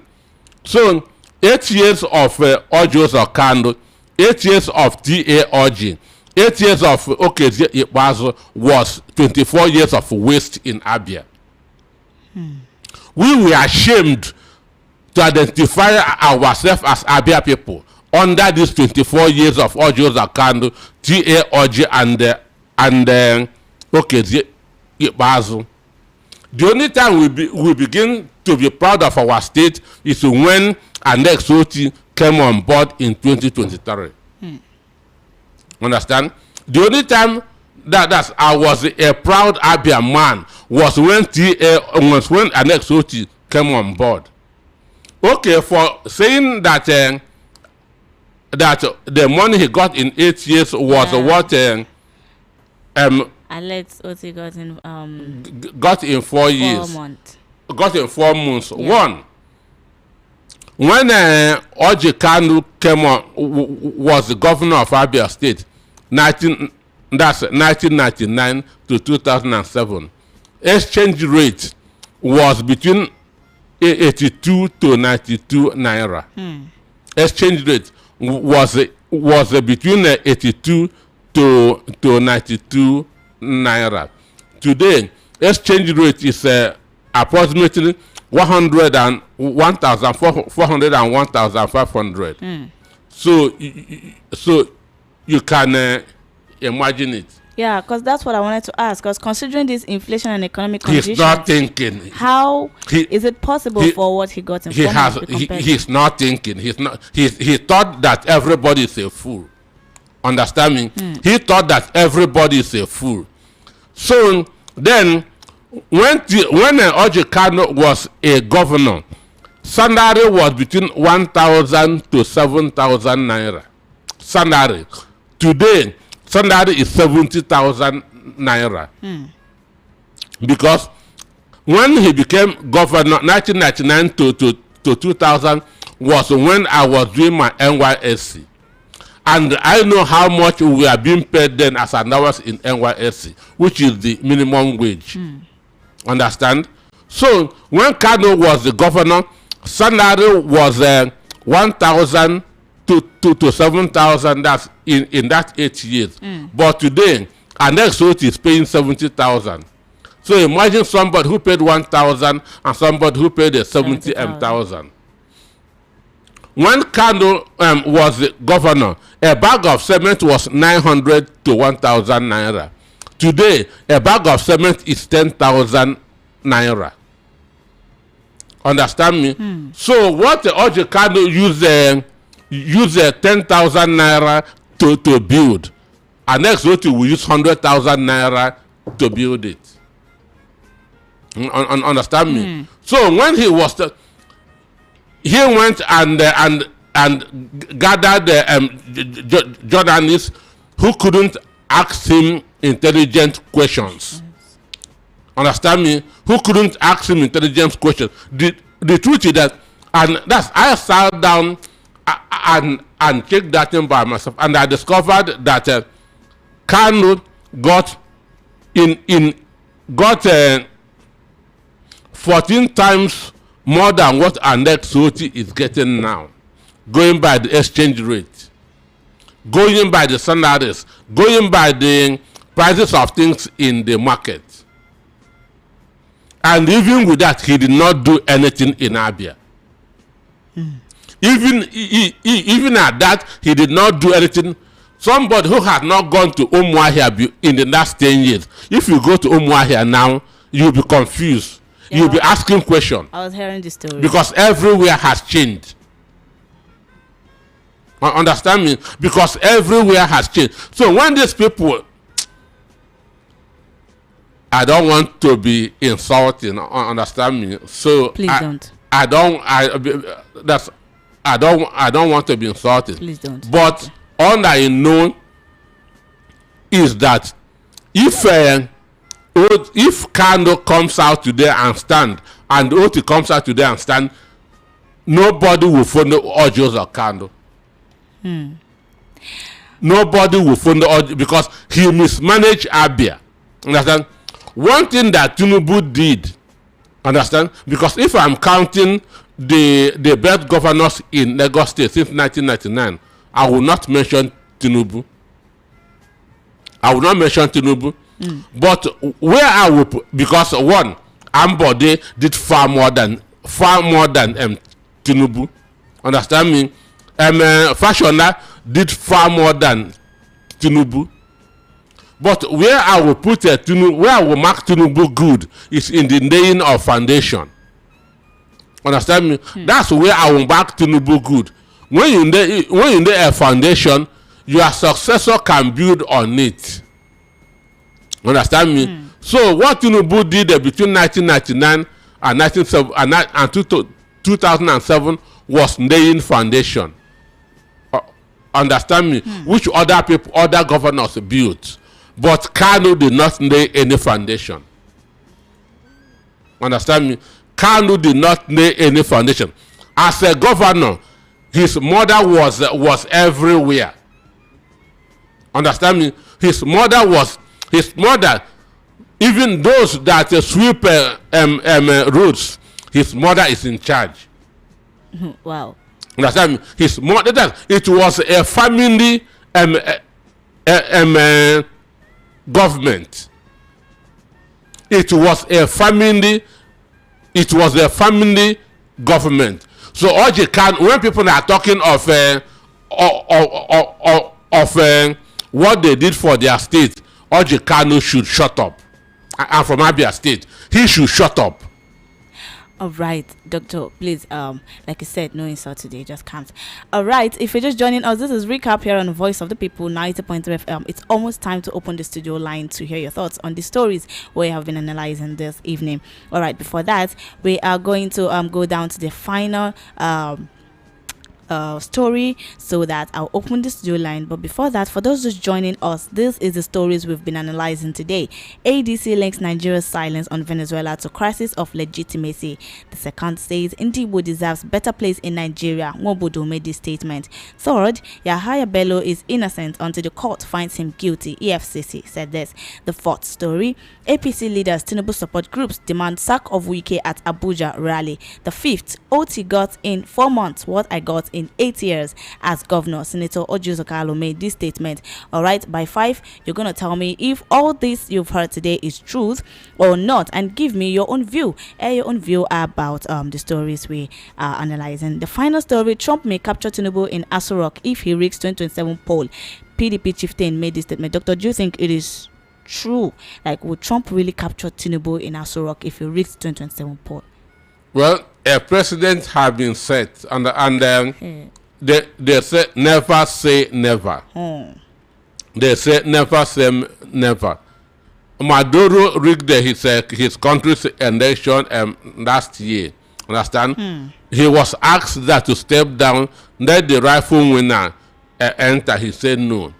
So 8 years of Ojo Okando, 8 years of T.A. Oji, 8 years of Okezie Ikpeazu was 24 years of waste in Abia. We were ashamed to identify ourselves as Abia people under these 24 years of Ojo Okando, T.A. Oji, and Okezie Ikpeazu. The only time we begin to be proud of our state is when our next Oti came on board in 2023. Understand? The only time that I was a proud Abia man was when Alex Oti came on board. Okay, for saying that that the money he got in 8 years was what Alex Oti got in got in 4 years. 4 months. Got in 4 months. Yeah. One, when Orji Kanu came on, was the governor of Abia State, 1999 to 2007. Exchange rate was between 82 to 92 naira. Exchange rate was between 82 to 92 naira. Today, exchange rate is approximately 1,400 and 1,500. So you can imagine it. Yeah, because that's what I wanted to ask. Because considering this inflation and economic conditions, He's not thinking. how is it possible for what he got in 4 months to be compared to? He's not thinking. He thought that everybody is a fool. Understand me? He thought that everybody is a fool. So then, when Orji Kanu was a governor, salary was between 1,000 to 7,000 naira. Salary. Today, salary is 70,000 naira. Because when he became governor, 1999 to 2000 was when I was doing my NYSC. And I know how much we are being paid then as an hours in NYSC, which is the minimum wage. Understand? So when Kanu was the governor, salary was 1,000 to 7,000. That's in that 8 years. But today, our next vote is paying 70,000. So imagine somebody who paid 1,000 and somebody who paid 70,000. When Kanu was the governor, a bag of cement was 900 to 1,000 naira. Today, a bag of cement is 10,000 naira. Understand me? So what Orji Kanu use 10,000 naira to build. Our next vote will use 100,000 naira to build it. Understand me? So when he was he went and gathered journalists who couldn't ask him intelligent questions. Understand me? Who couldn't ask him intelligent questions. The truth is that, and that's, I sat down and checked that thing by myself, and I discovered that Kanu got 14 times more than what our next Soti is getting now, going by the exchange rate, going by the salaries, going by the prices of things in the market. And even with that, he did not do anything in Abia. Even at that, he did not do anything. Somebody who had not gone to Umuahia in the last 10 years, if you go to Umuahia now, you'll be confused. Yeah, you'll be asking questions. I was hearing this story. Because everywhere has changed. Understand me? Because everywhere has changed. So when these people, I don't want to be insulting. Understand me? So please don't. I don't want to be insulted. Please don't. But all I know is that if Kanu comes out today and stand, and Oti comes out today and stand, nobody will follow Ojos or Kanu. Nobody will follow Ojos because he mismanaged Abia. Understand? One thing that Tinubu did, understand? Because if I'm counting the best governors in Lagos State since 1999, I will not mention Tinubu. But where I will put, because one, Ambode did far more than Tinubu. Understand me? Fashionda did far more than Tinubu. But where I will put Tinubu, where I will mark Tinubu good is in the laying of foundation. Understand me? That's where I will mark Tinubu good. When you lay a foundation, your successor can build on it. Understand me? So what Tinubu did between 1999 and 2007 was laying foundation. Understand me? Which other governors built. but Kanu did not lay any foundation. Understand me? Kanu did not lay any foundation. As a governor, his mother was everywhere. Understand me? His mother, even those that sweep roads, his mother is in charge. Wow. Understand me? His mother, it was a family government. It was a family government. So Oji Khan, when people are talking of what they did for their state, Oji Kanu should shut up. I'm from Abia State. He should shut up. All right, Doctor, please, like you said, no insult today, just can't. All right, if you're just joining us, this is Recap here on Voice of the People, 90.3 FM. It's almost time to open the studio line to hear your thoughts on the stories we have been analyzing this evening. All right, before that, we are going to go down to the final story, so that I'll open the studio line. But before that, for those just joining us, this is the stories we've been analyzing today. ADC links Nigeria's silence on Venezuela to crisis of legitimacy. The second says Ndibo deserves better place in Nigeria. Mobudu made this statement. Third, Yahaya Bello is innocent until the court finds him guilty. EFCC said this. The fourth story, APC leaders, Tinubu support groups demand sack of Wike at Abuja rally. The fifth, OT got in 4 months what I got in 8 years as governor. Senator Ojo Zokalo made this statement. All right, by 5, you're going to tell me if all this you've heard today is truth or not, and give me your own view about the stories we are analyzing. The final story, Trump may capture Tinubu in Aso Rock if he rigs 2027 poll. PDP chieftain made this statement. Doctor, do you think it is true? Like, would Trump really capture Tinubu in Aso Rock if he rigs 2027 poll? Well, a precedent has been set, and they say never say never. They say never say never. Maduro rigged his country's election last year. Understand? He was asked that to step down, let the rightful winner enter. He said no,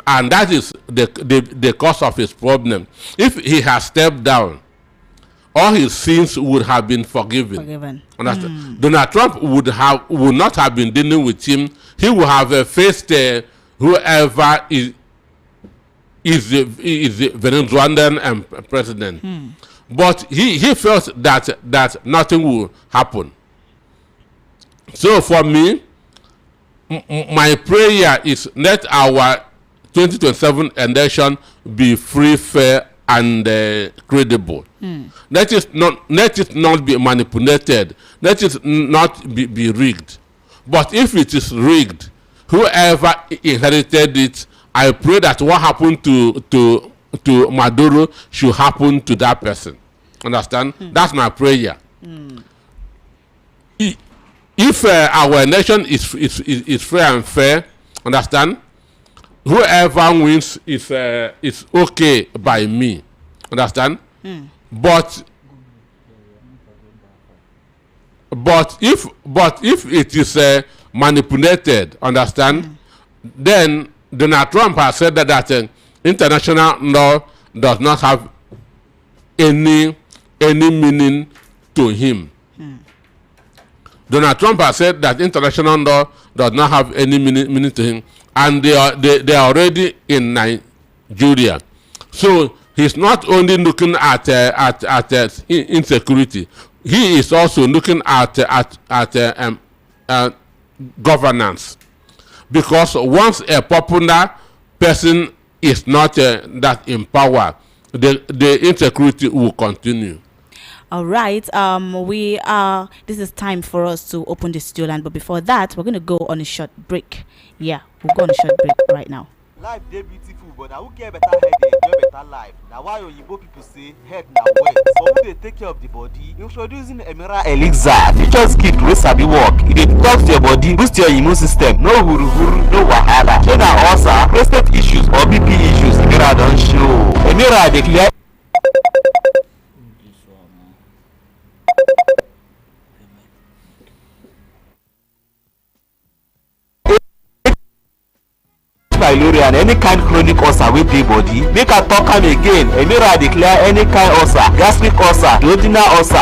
and that is the cause of his problem. If he had stepped down, all his sins would have been forgiven. Donald Trump would not have been dealing with him. He would have faced whoever is the Venezuelan president. But he felt that nothing will happen. So for me, my prayer is let our 2027 election be free, fair, and credible. Let it not be manipulated. Let it not be rigged. But if it is rigged, whoever inherited it, I pray that what happened to Maduro should happen to that person. Understand? That's my prayer. If our election is fair and fair, understand? Whoever wins is okay by me. Understand? But if it is manipulated, understand? Then Donald Trump has said that international law does not have any meaning to him. Donald Trump has said that international law does not have any meaning to him, and they are already in Nigeria. So he's not only looking at insecurity, he is also looking at governance. Because once a popular person is not that in power, the insecurity will continue. All right, this is time for us to open the studio line, but before that, we're going to go on a short break. Yeah, we'll go on a short break right now. Life dey beautiful, but I will get better head dey enjoy better life. Now why Oyibo people say head na wealth. But who dey take care of the body? Introducing Emira Elixir, features kit wey sabi work. E dey detox your body, boost your immune system. No huru-huru, no wahala. Shey na ulcer, prostate issues or BP issues, Emira don show. Emira dey clear. Pylori and any kind chronic ulcer wey dey body. Make I talk am again, Emira dey clear any kind ulcer, gastric ulcer, duodenal ulcer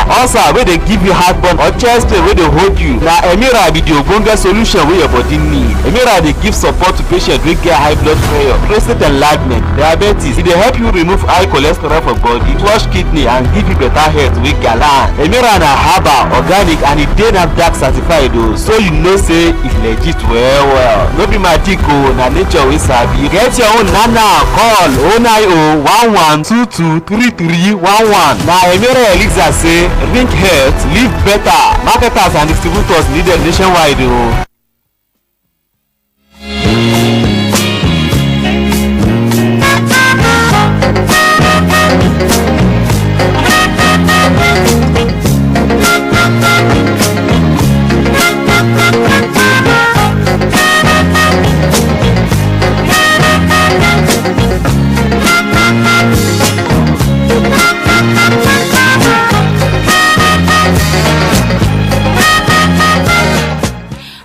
wey dey give you heartburn or chest pain wey dey hold you. Na Emira be the ogbonge solution wey your body need. Emira dey give support to patients wey get high blood pressure, prostate enlargement, diabetes. E dey help you remove high cholesterol for body, flush kidney and give you better health wey gallant. Emira na herbal, organic and e dey NAFDAC certified o, so you know say e legit well well. No be magic o, na nature wey sabi. Get your own now. Call 090-1122-3311. Na Emira Elixir say drink health, live better. Marketers and distributors needed nationwide o.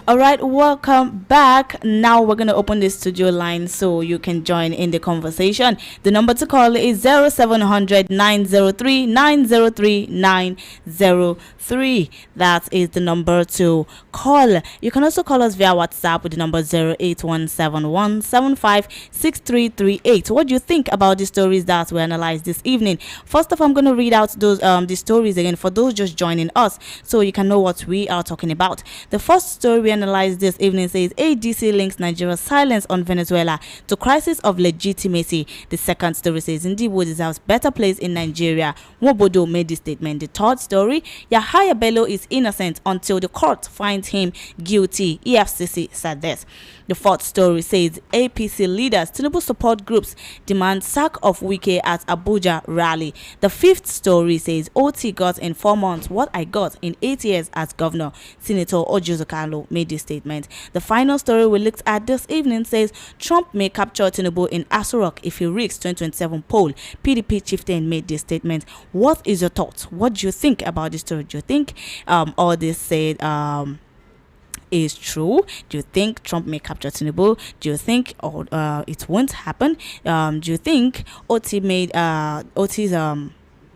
Alright, welcome back. Now we're gonna open the studio line so you can join in the conversation. The number to call is 0700 903 903 903. That is the number to call. You can also call us via WhatsApp with the number 08171756338. What do you think about the stories that we analyzed this evening? First off, I'm gonna read out those the stories again for those just joining us so you can know what we are talking about. The first story we analyzed this evening says ADC links Nigeria's silence on Venezuela to crisis of legitimacy. The second story says Ndiwo deserves better place in Nigeria. Wobodo made this statement. The third story, Yahaya Bello is innocent until the court finds him guilty. EFCC said this. The fourth story says APC leaders, Tinubu support groups demand sack of Wike at Abuja rally. The fifth story says OT got in 4 months what I got in 8 years as governor. Senator Ojuzokalo made this statement. The final story we looked at this evening says Trump may capture Tinubu in Aso Rock if he rigs 2027 poll. PDP chieftain made this statement. What is your thoughts? What do you think about this story? Do you think all this said is true? Do you think Trump may capture Tinubu? Do you think it won't happen? Do you think OT's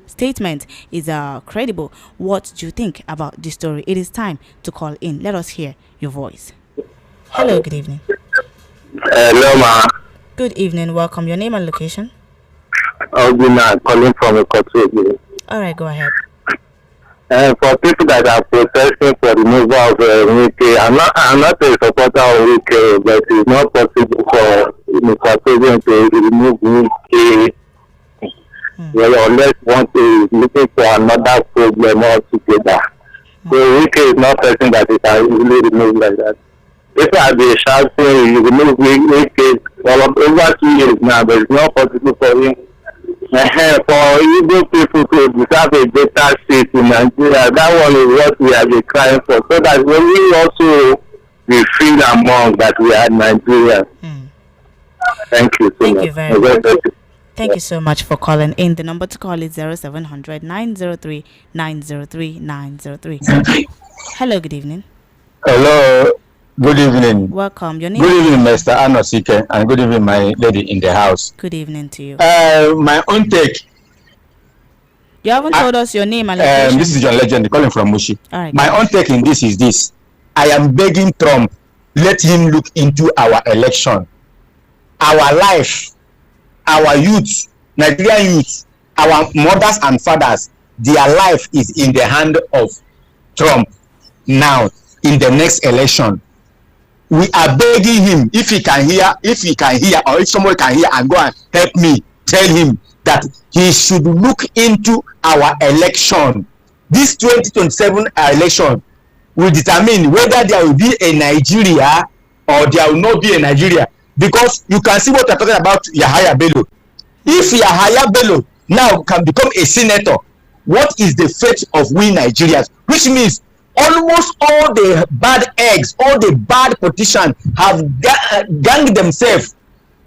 statement is credible? What do you think about this story? It is time to call in. Let us hear your voice. Hello, good evening. Hello, ma. Good evening. Welcome. Your name and location? Oguna, calling from a country. All right, go ahead. For people that are protesting for the removal of Wike, I'm not a supporter of Wike, but it's not possible for Mr. President to remove Wike. Well, unless one is looking for another problem altogether. So Wike is not person that is easily removed like that. If I be shouting, you remove Wike for over 2 years now, but it's not possible for him. For Igbo people to deserve a better seat in Nigeria, that one is what we have been crying for, so that when we also be free among that we are Nigerians. Thank you so Thank much. you very much. Thank you so much for calling in. The number to call is 0700 903 903 903. Hello, good evening. Hello, good evening. Welcome. Your name? Good evening, Mr. Anosike, and good evening, my lady in the house. Good evening to you. My own take. You haven't told us your name and location. This is John Legend calling from Mushi. All right. My own take in this is this. I am begging Trump, let him look into our election. Our life, our youth, Nigerian youth, our mothers and fathers, their life is in the hand of Trump now in the next election. We are begging him, if he can hear, or if someone can hear and go and help me, tell him that he should look into our election. This 2027 election will determine whether there will be a Nigeria or there will not be a Nigeria. Because you can see what I'm talking about Yahaya Bello. If Yahaya Bello now can become a senator, what is the fate of we Nigerians? Which means almost all the bad eggs, all the bad politicians have ganged themselves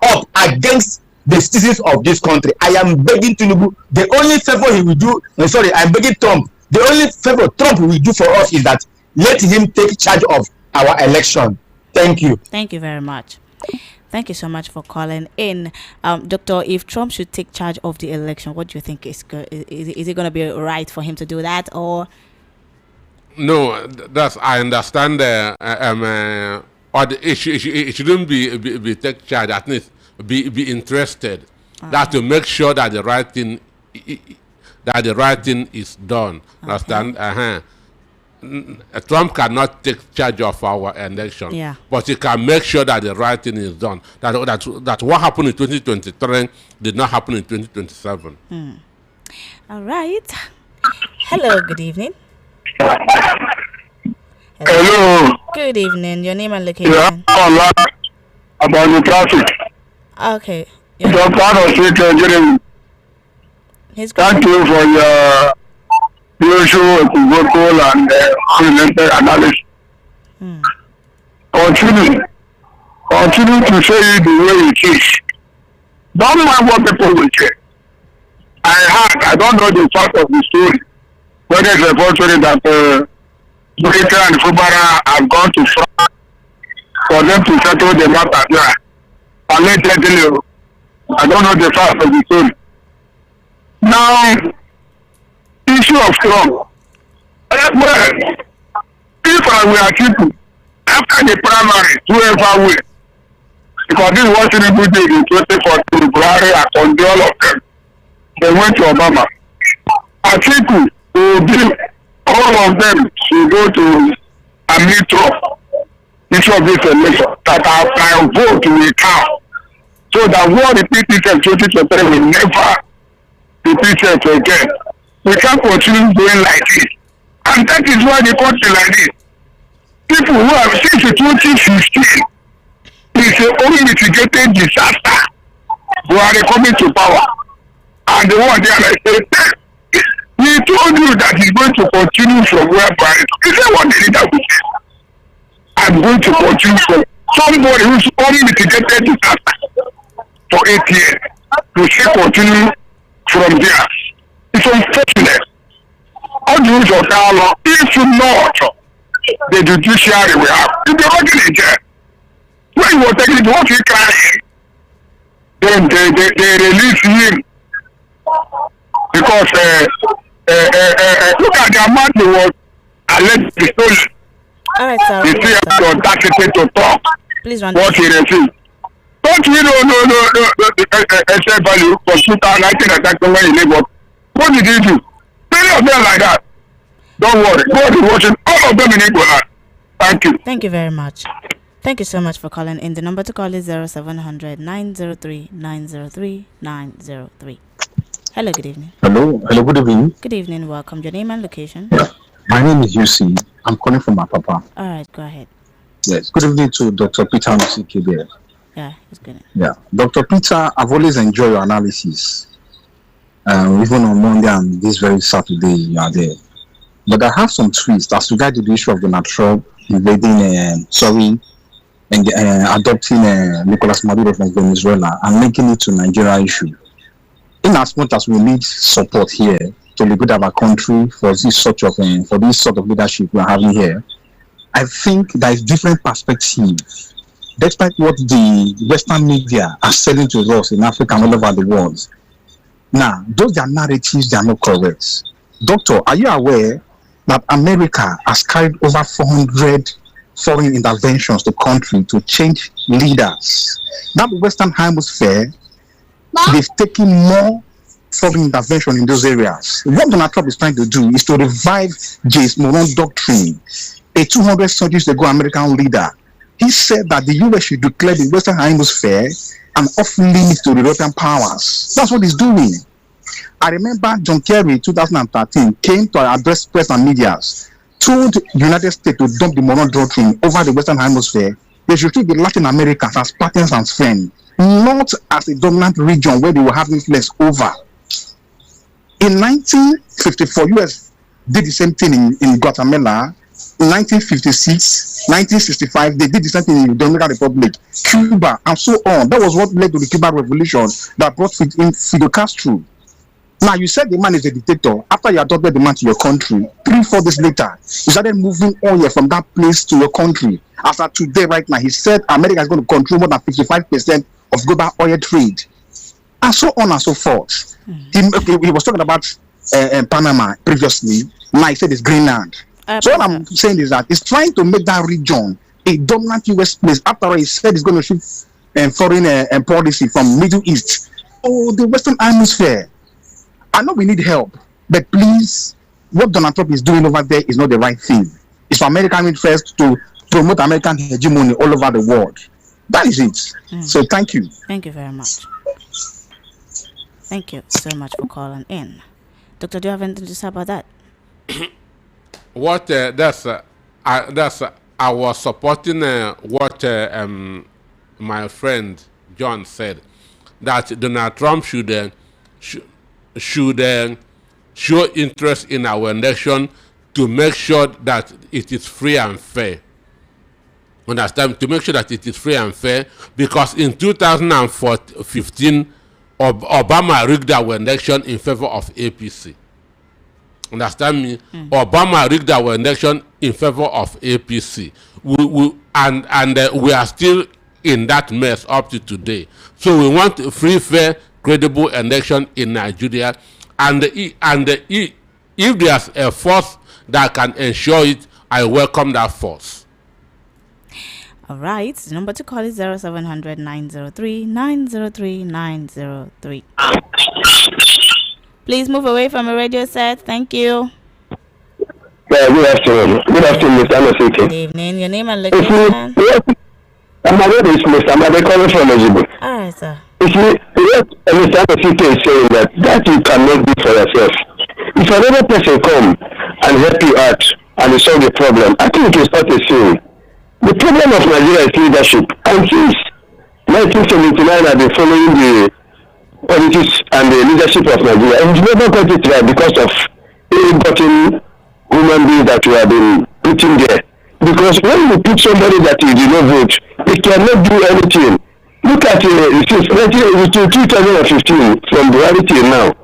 up against the citizens of this country. I am begging Tinubu, the only favor he will do, I'm begging Trump, the only favor Trump will do for us is that let him take charge of our election. Thank you. Thank you very much. Thank you so much for calling in. Doctor, if Trump should take charge of the election, what do you think is good? Is it going to be right for him to do that, or? No, that's I understand. Or the issue, it shouldn't be take charge. At least be interested. That to make sure that the right thing is done. Okay. Understand? Trump cannot take charge of our election, Yeah. but he can make sure that the right thing is done. That what happened in 2023 did not happen in 2027. All right. Hello, good evening. Hello. Good evening. Your name and location. Yeah, about the traffic. Okay. The part of it, He's thank you for your usual vocal and related analysis. Continue to say it the way it is. Don't mind what people will say. I don't know the fact of the story. Whether it's a story that Britain and Fubara have gone to France for them to settle the matter there. And let me tell you, I don't know the fact of the story. Now, issue of Trump. Well, if I were people, after the primary, whoever will, because this was in good day in 2014, Buhari and all of them, they went to Obama. I think all of them should go to a meetup issue of this election that our vote will count. So that what repeat itself 2023 will never repeat itself again. We can't continue going like this. And that is why the country like this. People who have since 2015 is an unmitigated disaster who are coming to power. And the one they are like, he told you that he's going to continue from where Paris. He said what the leader will say. I'm going to continue from somebody who's unmitigated disaster for 8 years to say continue from there. It's unfortunate. All the rules of our law, if not the judiciary we have, if you're working in jail, when you were taking it, once he crying, then they release him. Because look at the amount he was allegedly stolen. All right, sir. He still has the audacity to talk Please run. what he received. Don't we know excess value for 2019 attack when he Lagos? What did he do? Many of them like that. Don't worry. God is watching all of them in Igbo. Thank you. Thank you very much. Thank you so much for calling in. The number to call is 0700 903 903 903. Hello, good evening. Hello, good evening. Good evening, welcome. Your name and location? Yeah. My name is UC. I'm calling from Apapa. All right, go ahead. Yes, good evening to Dr. Peter Musikebe. Yeah, it's good. Yeah, Dr. Peter, I've always enjoyed your analysis. Even on Monday and this very Saturday, you are there. But I have some twists as regards the issue of Donald Trump invading, and adopting Nicolas Maduro from Venezuela and making it to Nigeria issue. In as much as we need support here to liberate our country for this sort of leadership we are having here, I think there is different perspective. Despite what the Western media are selling to us in Africa and all over the world, now those are narratives, they are not correct. Doctor, are you aware that America has carried over 400 foreign interventions to country to change leaders? That Western Hemisphere, they've taken more foreign intervention in those areas. What Donald Trump is trying to do is to revive James Monroe doctrine, a 200 centuries ago American leader. He said that the US should declare the Western Hemisphere an off-limit to the European powers. That's what he's doing. I remember John Kerry, 2013, came to address press and media, told the United States to dump the Monroe doctrine over the Western Hemisphere. They should treat the Latin Americans as partners and friends, not as a dominant region where they will have influence over. In 1954, US did the same thing in Guatemala. In 1956, 1965, they did the same thing in the Dominican Republic, Cuba, and so on. That was what led to the Cuban Revolution that brought in Fidel Castro. Now, you said the man is a dictator. After you adopted the man to your country, 3-4 days later, you started moving oil from that place to your country. As of today, right now, he said America is going to control more than 55% of global oil trade, and so on and so forth. He was talking about Panama previously. Now he said it's Greenland. So what I'm saying is that he's trying to make that region a dominant U.S. place. After all, he said he's going to shift foreign policy from Middle East or the Western Hemisphere. I know we need help, but please, what Donald Trump is doing over there is not the right thing. It's for American interest to promote American hegemony all over the world. That is it. So thank you. Thank you very much. Thank you so much for calling in. Doctor, do you have anything to say about that? What I was supporting what my friend John said, that Donald Trump should show interest in our election to make sure that it is free and fair. Understand? To make sure that it is free and fair, because in 2015, Obama rigged our election in favor of APC. Understand me? Obama rigged our election in favor of APC. We are still in that mess up to today. So we want a free, fair, credible election in Nigeria. And if there's a force that can ensure it, I welcome that force. All right. The number to call is 0700 903 903 903. Please move away from a radio set. Thank you. Yeah, good afternoon. Good afternoon, Mr. Anosike. Good evening. Your name and location? My name is Mr. Amade calling from Ejibo. All right, sir. You see, what Mr. Anosike is saying that you cannot do for yourself. If another person come and help you out and you solve the problem, I think it will start a scene. The problem of Nigeria is leadership. And since 1979, I've been following the politics and the leadership of Nigeria, and we never got it right because of ill-gotten human beings that we have been putting there. Because when you put somebody that you did not vote, they cannot do anything. Look at since 2015, from Buhari till now,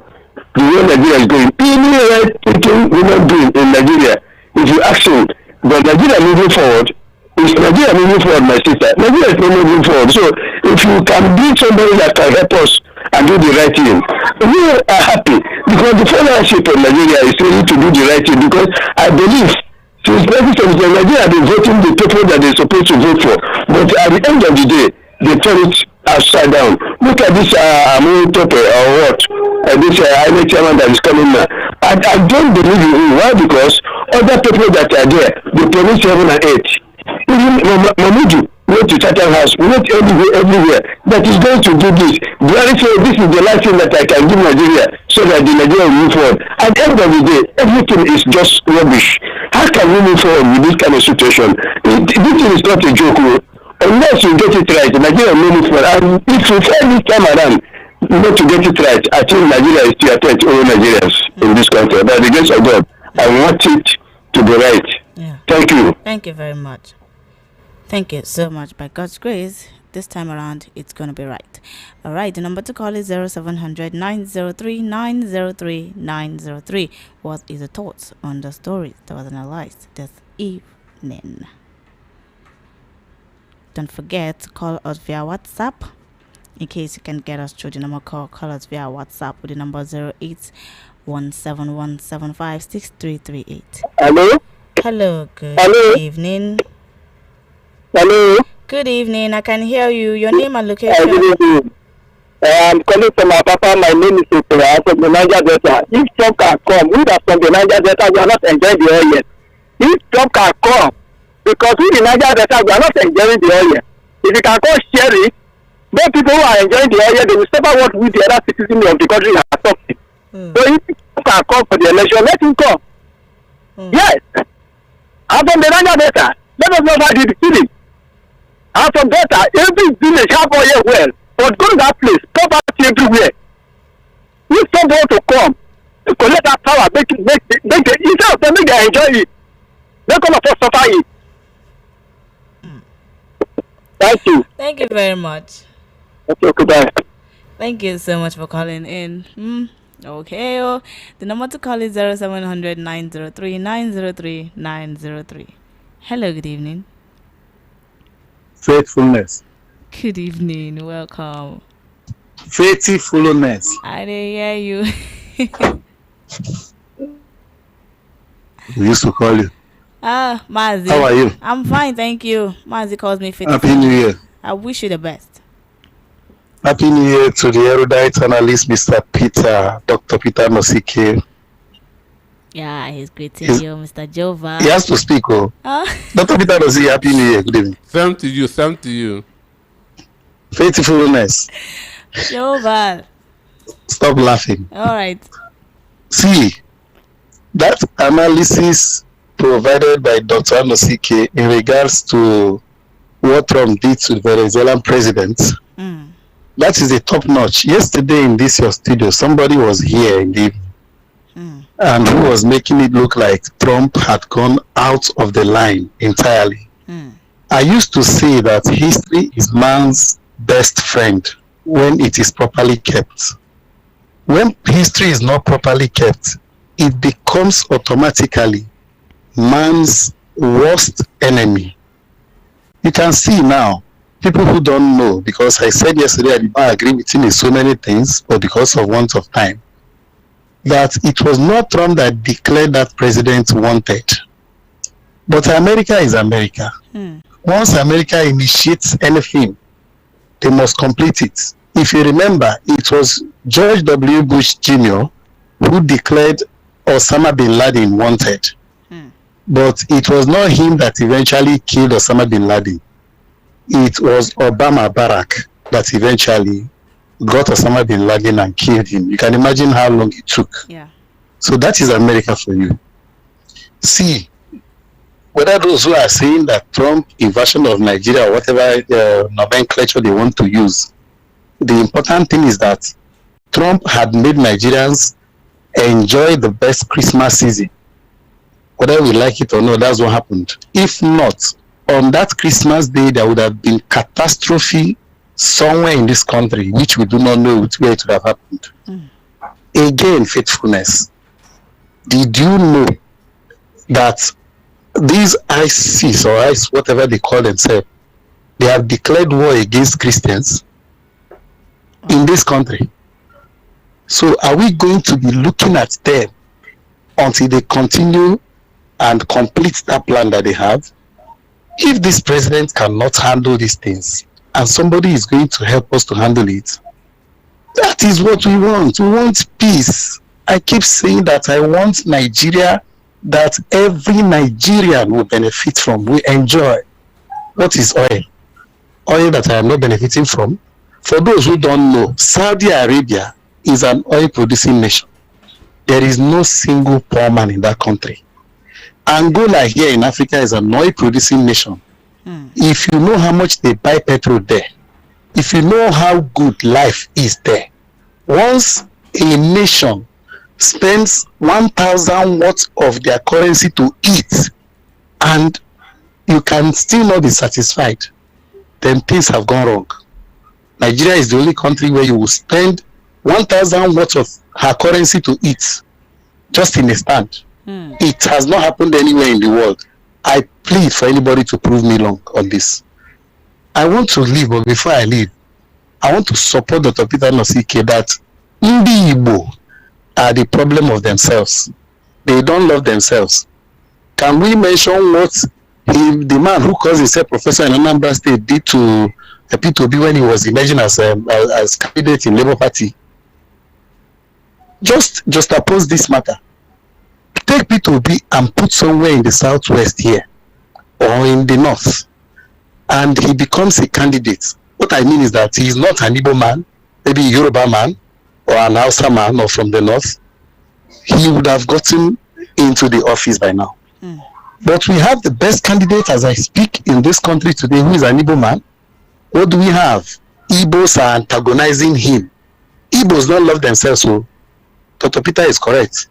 the way Nigeria is going. Any right-thinking human being in Nigeria, if you ask him, but Nigeria moving forward, is Nigeria moving forward, my sister? Nigeria is not moving forward. So if you can bring somebody that can help us and do the right thing, we are happy, because the followership of Nigeria is ready to do the right thing, because I believe since 1970, Nigeria have been voting the people that they're supposed to vote for, but at the end of the day, they turn it upside down. Look at this Tope or what? This INEC chairman that is coming now. I don't believe in him. Why? Because other people that are there, they promise 7 and 8. Even Mamudu went to Chatham House, went everywhere, that is going to do this. Buhari said, this is the last thing that I can give Nigeria, so that the Nigeria will move forward. At the end of the day, everything is just rubbish. How can we move forward with this kind of situation? This is not a joke. Unless you get it right, Nigeria will move forward. And if you fail this time around not to get it right, I think Nigeria is still affect all Nigerians in this country. By the grace of God, I want it to be right. Yeah. Thank you. Thank you very much. Thank you so much. By God's grace, this time around, it's going to be right. All right. The number to call is 0700 903 903 903. What is the thoughts on the stories that was analyzed this evening? Don't forget to call us via WhatsApp. In case you can get us through the number, call us via WhatsApp with the number 08171756338. Hello? Hello, good Hello? evening. Hello? Good evening, I can hear you. Your name and location. Good evening. I'm calling from my papa. My name is Okura from the Niger Delta. If Trump can come, we are from the Niger Delta, we are not enjoying the oil yet. If Trump can come, because we in Niger Delta, we are not enjoying the oil yet. If he can come share it, those people who are enjoying the oil, they will suffer what we, the other citizens of the country, are suffering. So if Trump can come for the election, let him come. Yes. I'm from the Niger Delta. Let us know about the feeling. I'm from Delta. Every village have oil well. But go to that place, poverty everywhere. If someone want to come, to collect that power, make it, instead of them, make them enjoy it. Make all of us suffer it. Thank you. Thank you very much. Okay, goodbye. Thank you so much for calling in. Okay, the number to call is 0700 903 903 903. Hello, good evening. Faithfulness. Good evening, welcome. Faithfulness. I didn't hear you. We used to call you. Mazi. How are you? I'm fine, thank you. Mazi calls me fit. Happy New Year. I wish you the best. Happy New Year to the erudite analyst, Mr. Peter, Dr. Peter Nosike. Yeah, he's greeting you, Mr. Jova. He has to speak, oh. Dr. Peter Nosike, Happy New Year. Good evening. Same to you, same to you. Faithfulness. Jova. Stop laughing. All right. See, that analysis provided by Dr. Nosike in regards to what Trump did to the Venezuelan president, that is a top notch. Yesterday in this your studio, somebody was here in the evening, and who was making it look like Trump had gone out of the line entirely. I used to say that history is man's best friend when it is properly kept. When history is not properly kept, it becomes automatically man's worst enemy. You can see now, people who don't know, because I said yesterday I did not agree with him in so many things, but because of want of time, that it was not Trump that declared that president wanted. But America is America. Once America initiates anything, they must complete it. If you remember, it was George W. Bush Jr. who declared Osama bin Laden wanted. But it was not him that eventually killed Osama bin Laden. It was Obama Barack that eventually got Osama bin Laden and killed him. You can imagine how long it took. Yeah. So that is America for you. See, whether those who are saying that Trump a version of Nigeria or whatever nomenclature they want to use, the important thing is that Trump had made Nigerians enjoy the best Christmas season. Whether we like it or not, that's what happened. If not, on that Christmas day, there would have been catastrophe somewhere in this country, which we do not know where it would have happened. Again, faithfulness. Did you know that these ISIS or ICE, whatever they call themselves, they have declared war against Christians in this country? So are we going to be looking at them until they continue and complete that plan that they have? If this president cannot handle these things and somebody is going to help us to handle it, that is what we want. We want peace. I keep saying that I want Nigeria that every Nigerian will benefit from, will enjoy. What is oil? Oil that I am not benefiting from. For those who don't know, Saudi Arabia is an oil producing nation. There is no single poor man in that country. Angola here in Africa is an oil producing nation. If you know how much they buy petrol there, if you know how good life is there, once a nation spends 1,000 watts of their currency to eat and you can still not be satisfied, then things have gone wrong. Nigeria is the only country where you will spend 1,000 watts of her currency to eat just in a stand. It has not happened anywhere in the world. I plead for anybody to prove me wrong on this. I want to leave, but before I leave, I want to support Dr. Peter Nosike that Ndi Igbo are the problem of themselves. They don't love themselves. Can we mention what the man who calls himself professor in Anambra State did to P2B when he was emerging as candidate in Labour Party? Just oppose this matter. Take P2B and put somewhere in the southwest here or in the north, and he becomes a candidate. What I mean is that he is not an Igbo man, maybe a Yoruba man or an Hausa man or from the north. He would have gotten into the office by now. But we have the best candidate as I speak in this country today, who is an Igbo man. What do we have? Igbos are antagonizing him. Igbos don't love themselves, so Dr. Peter is correct.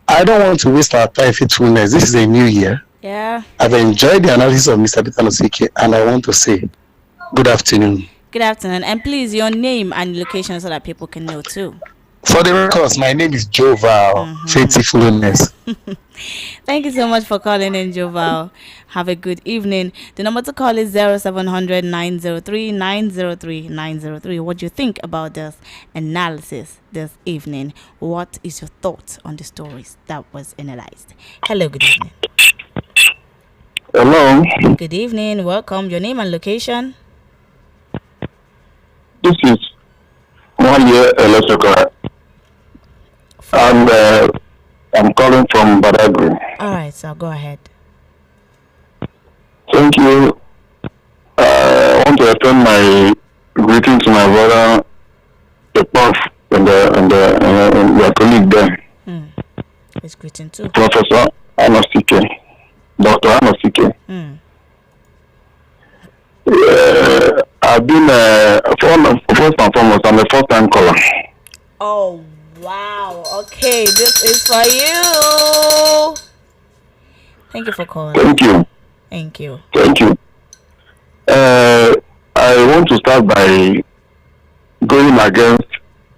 I don't want to waste our time, faithfulness. This is a new year. Yeah. I've enjoyed the analysis of Mr. Peter Nosike, and I want to say good afternoon. Good afternoon. And please, your name and location so that people can know too. For the records, my name is Joval, Faithfulness. Thank you so much for calling in, Joval. Have a good evening. The number to call is 0700 903 903 903. What do you think about this analysis this evening? What is your thoughts on the stories that was analyzed? Hello, good evening. Hello, Good evening. Welcome. Your name and location? this is 1 year electrical, and I'm calling from Badagry. All right, so go ahead. Thank you. I want to return my greeting to my brother, the prof, and your colleague there, It's greeting too. Professor Anosike, Dr. Anosike. I've been, first and foremost, I'm a first-time caller. Oh, wow. Okay, this is for you. Thank you for calling. Thank you. Thank you. Thank you. I want to start by going against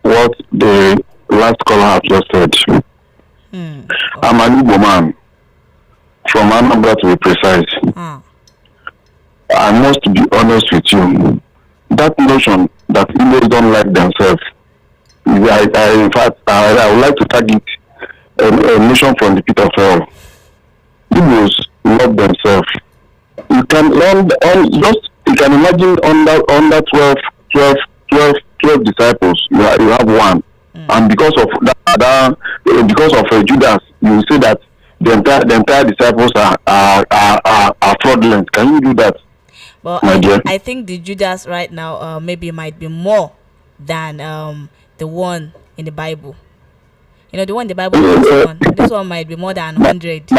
what the last caller has just said. I'm an Igbo man, from Anambra to be precise. I must be honest with you. That notion that Igbos don't like themselves, in fact, I would like to target a notion from the pit of hell. Igbos love themselves. You can learn you can imagine under 12 disciples, you have one. And because of because of Judas, you say that the entire disciples are fraudulent. Can you do that? Well, I think the Judas right now maybe might be more than the one in the Bible. You know, the one in the Bible is this one. This one might be more than 100.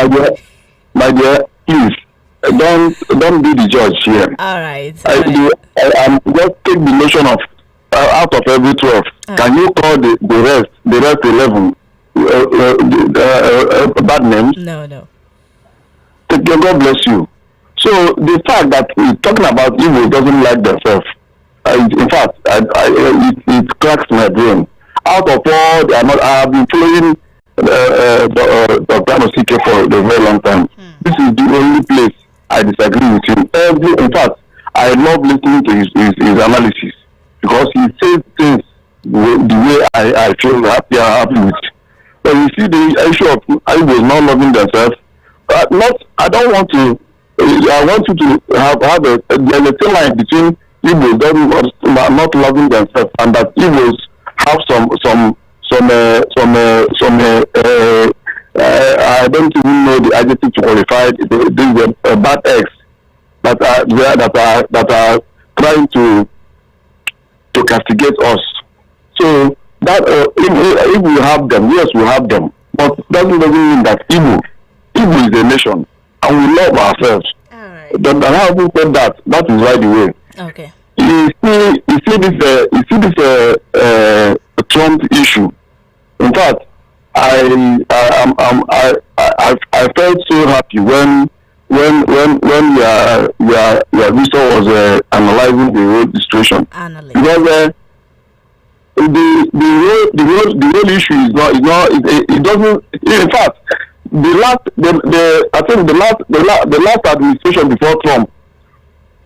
My dear, please don't be the judge here. All right. I'm just take the notion of out of every 12. Can you call the rest 11 bad names? No. God bless you. So the fact that we're talking about evil doesn't like themselves. In fact, it cracks my brain. Out of all, I have been following Dr. Anosike for a very long time. This is the only place I disagree with him. In fact, I love listening to his analysis because he says things the way I feel happy with. But you see the issue of Igbos not loving themselves. I don't want to. I want you to have there's a thin line between Igbos not loving themselves and that Igbos have some I don't even know the adjective to qualify these bad eggs that are trying to castigate us. So that if we have them, yes, we have them, but doesn't mean that Igbo is a nation and we love ourselves. All right. But having said that, that is right the way. Okay. You see this Trump issue. In fact, I felt so happy when your visitor was analyzing the whole situation. Because the whole issue is not it doesn't. In fact, I think the last administration before Trump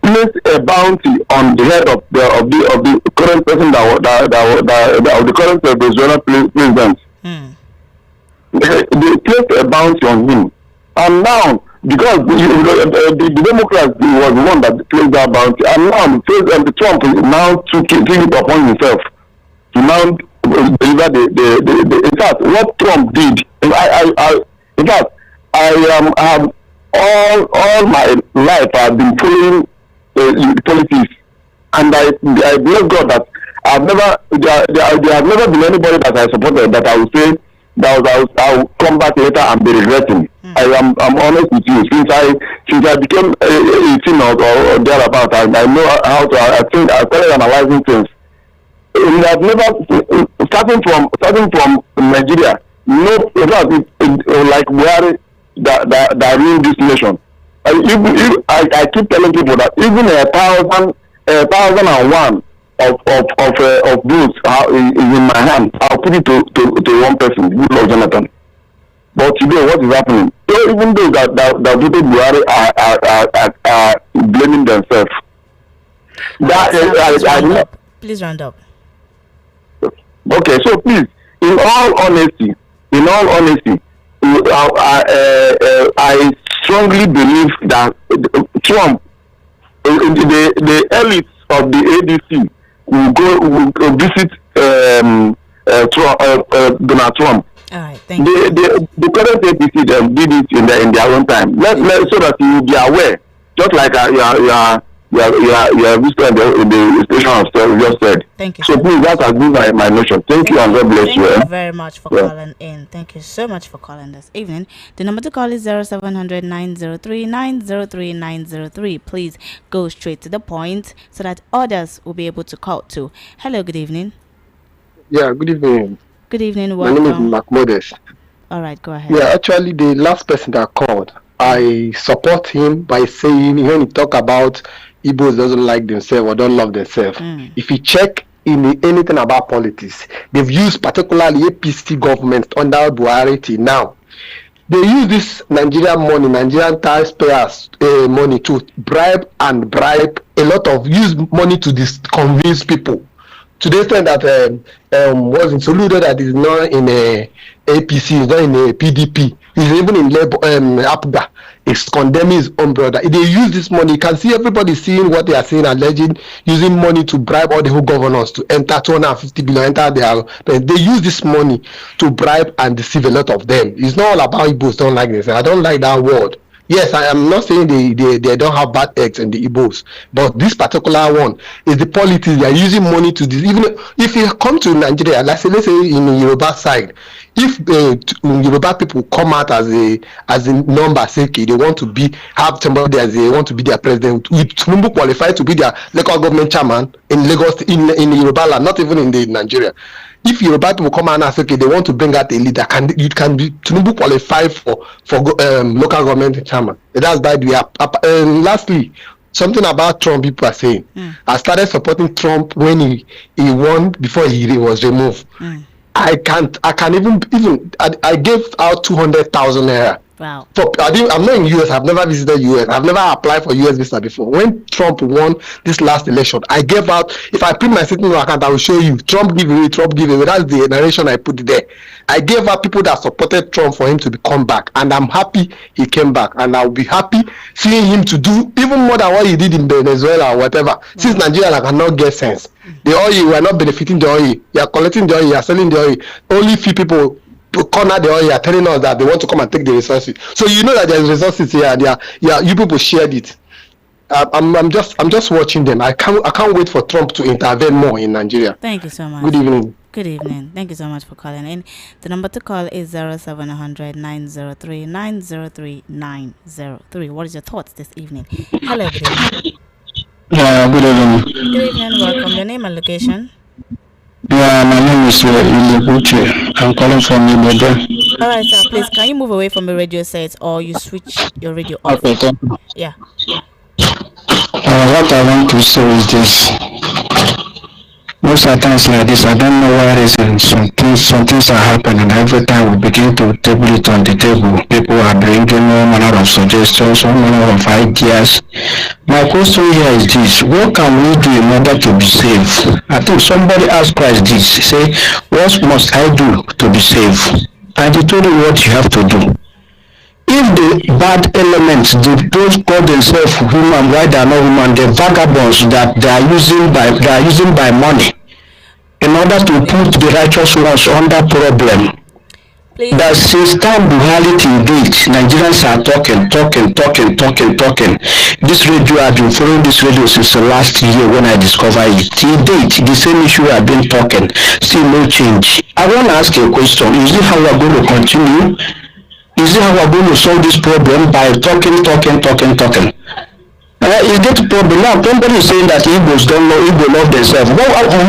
placed a bounty on the head of the current person of the current Venezuelan president. They placed a bounty on him, and now because the Democrats was the one that placed that bounty, and now the Trump now took it upon himself to now deliver the in fact what Trump did. In fact I have all my life I've been following politics, and I bless God that there have never been anybody that I supported that I would say that I'll come back later and be regretting. I'm honest with you. Since I became 18 or thereabout, I know how to. I think I started analyzing things. We have never starting from Nigeria. No, like Buhari that ruined this nation. I keep telling people that even 1001 of votes is in my hand. I'll put it to one person, Goodluck Jonathan. But today, what is happening? So even those that voted Buhari are blaming themselves. Please round up. Okay, so please, in all honesty, I strongly believe that Trump, the elites of the ADC will visit Donald Trump. All right, thank you. The current APC did it in their own time. So that you will be aware, just like you are visiting the station of stuff just said. Thank you. So please, that has been my notion. Thank you and God bless you. Thank you very much for calling in. Thank you so much for calling this evening. The number to call is 0700 903 903 903. Please go straight to the point so that others will be able to call too. Hello, good evening. Yeah, good evening. Good evening. Welcome. My name is Mark Modest. All right, go ahead. Yeah, actually, the last person that called, I support him by saying when he talk about Igbos doesn't like themselves or don't love themselves. If you check in anything about politics, they've used particularly APC government under Buhari till now. They use this Nigerian money, Nigerian taxpayers money to bribe a lot of use money to convince people. To the extent that was in Soludo that is not in a APC, is not in a PDP, is even in APGA, is condemning his own brother. They use this money. You can see everybody seeing what they are saying, alleging, using money to bribe all the whole governors to enter 250 billion, they use this money to bribe and deceive a lot of them. It's not all about Igbos don't like this. I don't like that word. Yes, I am not saying they don't have bad eggs in the Igbos, but this particular one is the politics. They are using money to this. Even if you come to Nigeria, let's say in the Yoruba side, if Yoruba people come out as a number, say okay, they want to have somebody as they want to be their president, with Tinubu qualified to be their local government chairman in Lagos, in the Yoruba land, not even in the Nigeria. If Yoruba people come out and say okay, they want to bring out a leader, you can be Tinubu qualified for local government chairman. That's by the way. Lastly, something about Trump people are saying. I started supporting Trump when he won before he was removed. I gave out 200,000 naira. Wow. I'm not in US. I've never visited US. I've never applied for US visa before. When Trump won this last election, I gave out. If I print my statement account, I will show you. Trump give away. That's the narration I put there. I gave out people that supported Trump for him to come back, and I'm happy he came back, and I'll be happy seeing him to do even more than what he did in Venezuela or whatever. Since Nigeria cannot get sense, the oil, we are not benefiting the oil. You are collecting the oil. You are selling the oil. Only few people to corner the oil are telling us that they want to come and take the resources. So you know that there's resources here. You people shared it. I'm just watching them. I can't wait for Trump to intervene more in Nigeria. Thank you so much. Good evening. Good evening. Thank you so much for calling in. The number to call is 0700 903 903 903. What is your thoughts this evening? Hello, good evening. Yeah, good evening. Good evening. Welcome. Your name and location? Yeah, my name is Ilebuchi. I'm calling from Ibadan. All right, sir. Please, can you move away from the radio set or you switch your radio off? Okay, thank you. Yeah. What I want to say is this. Most of the times like this, I don't know why reason some things are happening. Every time we begin to table it on the table, people are bringing all manner of suggestions, all manner of ideas. My question here is this: what can we do in order to be safe? I think somebody asked Christ this, say, what must I do to be safe? And he told you what you have to do. If the bad elements, those call themselves human, why they are not human, the vagabonds that they are using by money in order to put the righteous ones under problem. Please. That since time Buhari till date, Nigerians are talking. This radio, I've been following this radio since the last year when I discovered it. Till date, the same issue I've been talking, still no change. I want to ask a question. Is it how we are going to continue? Is it how we're going to solve this problem by talking? Is that the problem? Now, somebody is saying that Igbos don't know, Igbo love themselves. On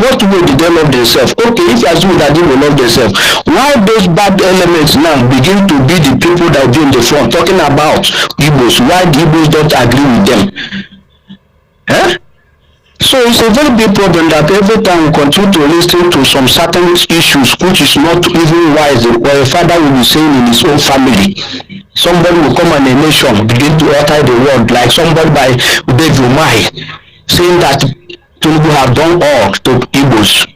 what way did they love themselves? Okay, if you assume that Igbo love themselves, why those bad elements now begin to be the people that will be in the front talking about Igbos? Why the Igbos don't agree with them? So So it's a very big problem that every time we continue to listen to some certain issues which is not even wise, where a father will be saying in his own family, somebody will come and a nation begin to utter the word, like somebody by David Umai saying that Tinubu have done all to Igbos.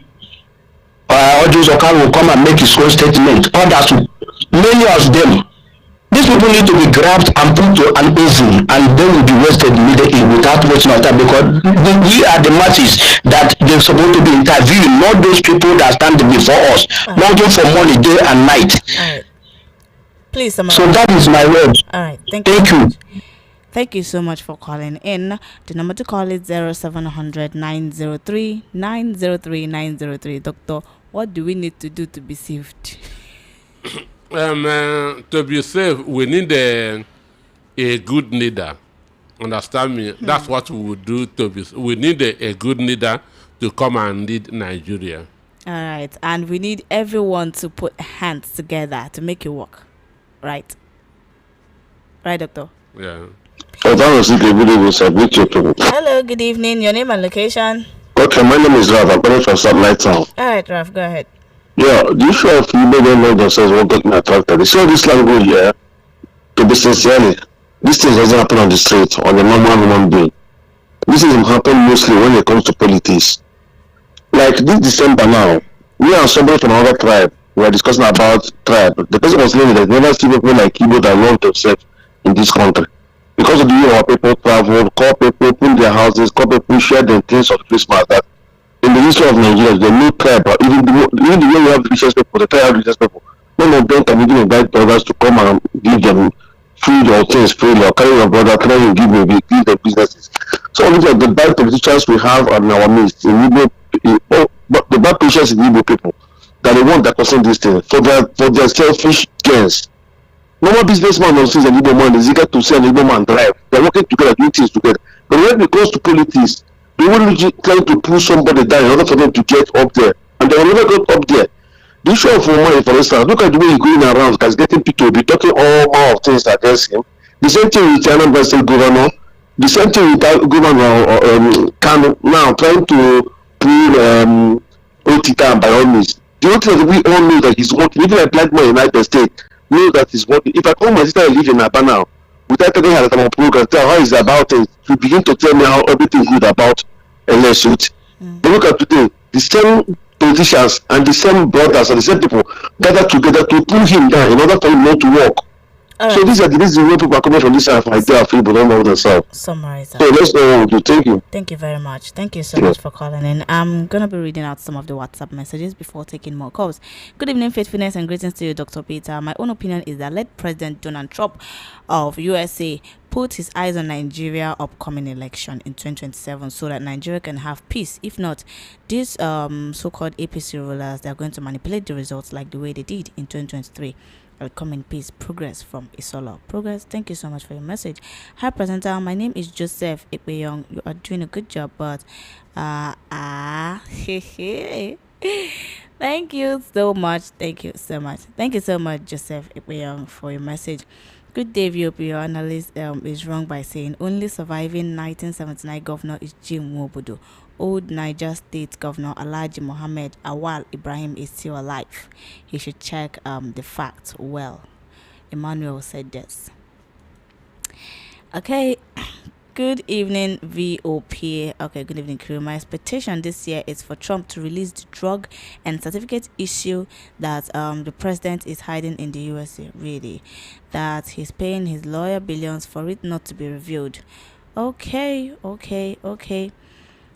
Ojo Zokan will come and make his own statement. Others, many of them, these people need to be grabbed and put to an oven, and they will be wasted immediately without wasting our time, because we are the masses that they're supposed to be interviewing, not those people that stand before us, longing for money day and night. All right. Please, so that is my word. All right. Thank you. Thank you so much for calling in. The number to call is 0700 903 903 903. Doctor, what do we need to do to be saved? To be safe, we need a good leader. Understand me? That's what we would do to be. We need a good leader to come and lead Nigeria. All right, and we need everyone to put hands together to make it work. Right, doctor? Yeah. Hello, good evening. Your name and location? Okay, my name is Raf. I'm calling from Satellite Town. All right, Raf, go ahead. Yeah, the issue of people don't know themselves what got me attracted. They show this language here, to be sincerely, this thing doesn't happen on the street, on a normal human being. This thing happen mostly when it comes to politics. Like this December now, me and somebody from another tribe, we are discussing about tribe. The person was saying that never see people like Igbo that love themselves in this country. Because of the way our people travel, call people, open their houses, call people, share their things of Christmas, that in the history of Nigeria, the new tribe, even the way we have religious people, the tribe religious people, none of them can even invite brothers to come and give them food or things freely, or carry your brother, carry you, give their businesses. So look at the bad politicians we have in our midst, in Igbo, but the bad politicians in Igbo people, that they want that concern this thing for their selfish gains. Normal businessman knows an Igbo man is eager to see an Igbo man drive. They're working together, doing things together. But when it comes to politics, they will try to pull somebody down in order for them to get up there, and they will never get up there. The issue of money, for instance, look at the way he's going around, because getting people to be talking all manner of things against him. The same thing with Anambra State Governor. The same thing with Governor Kano now trying to pull Otita by all means. The only thing that we all know that he's working, even a black man in the United States, know that he's working. If I call my sister and live in Aba now, without telling her that I'm on program, tell her how it's about it, to begin to tell me how everything is good about LSUT. But look at today, the same politicians and the same brothers and the same people gather together to pull him down in order for him not to work. So these are the reasons why people are coming from this side of idea of people don't know themselves. Summarize that. So let's know what to do. Thank you. Thank you very much. Thank you so much for calling in. I'm going to be reading out some of the WhatsApp messages before taking more calls. Good evening, faithfulness, and greetings to you, Dr. Peter. My own opinion is that let President Donald Trump of USA put his eyes on Nigeria upcoming election in 2027 so that Nigeria can have peace. If not, these so-called APC rulers, they're going to manipulate the results like the way they did in 2023. I'll come in peace. Progress from Isola. Progress, thank you so much for your message. Hi, presenter. My name is Joseph Ikpeyong. You are doing a good job, but thank you so much. Thank you so much. Thank you so much, Joseph Ikpeyong, for your message. Good day, VOP. Your analyst is wrong by saying only surviving 1979 governor is Jim Wobodo. Old Niger State Governor Alhaji Mohammed Awal Ibrahim is still alive. He should check the facts well. Emmanuel said this. Okay. Good evening, VOP. Okay, good evening, crew. My expectation this year is for Trump to release the drug and certificate issue that the president is hiding in the USA. Really, that he's paying his lawyer billions for it not to be revealed. Okay.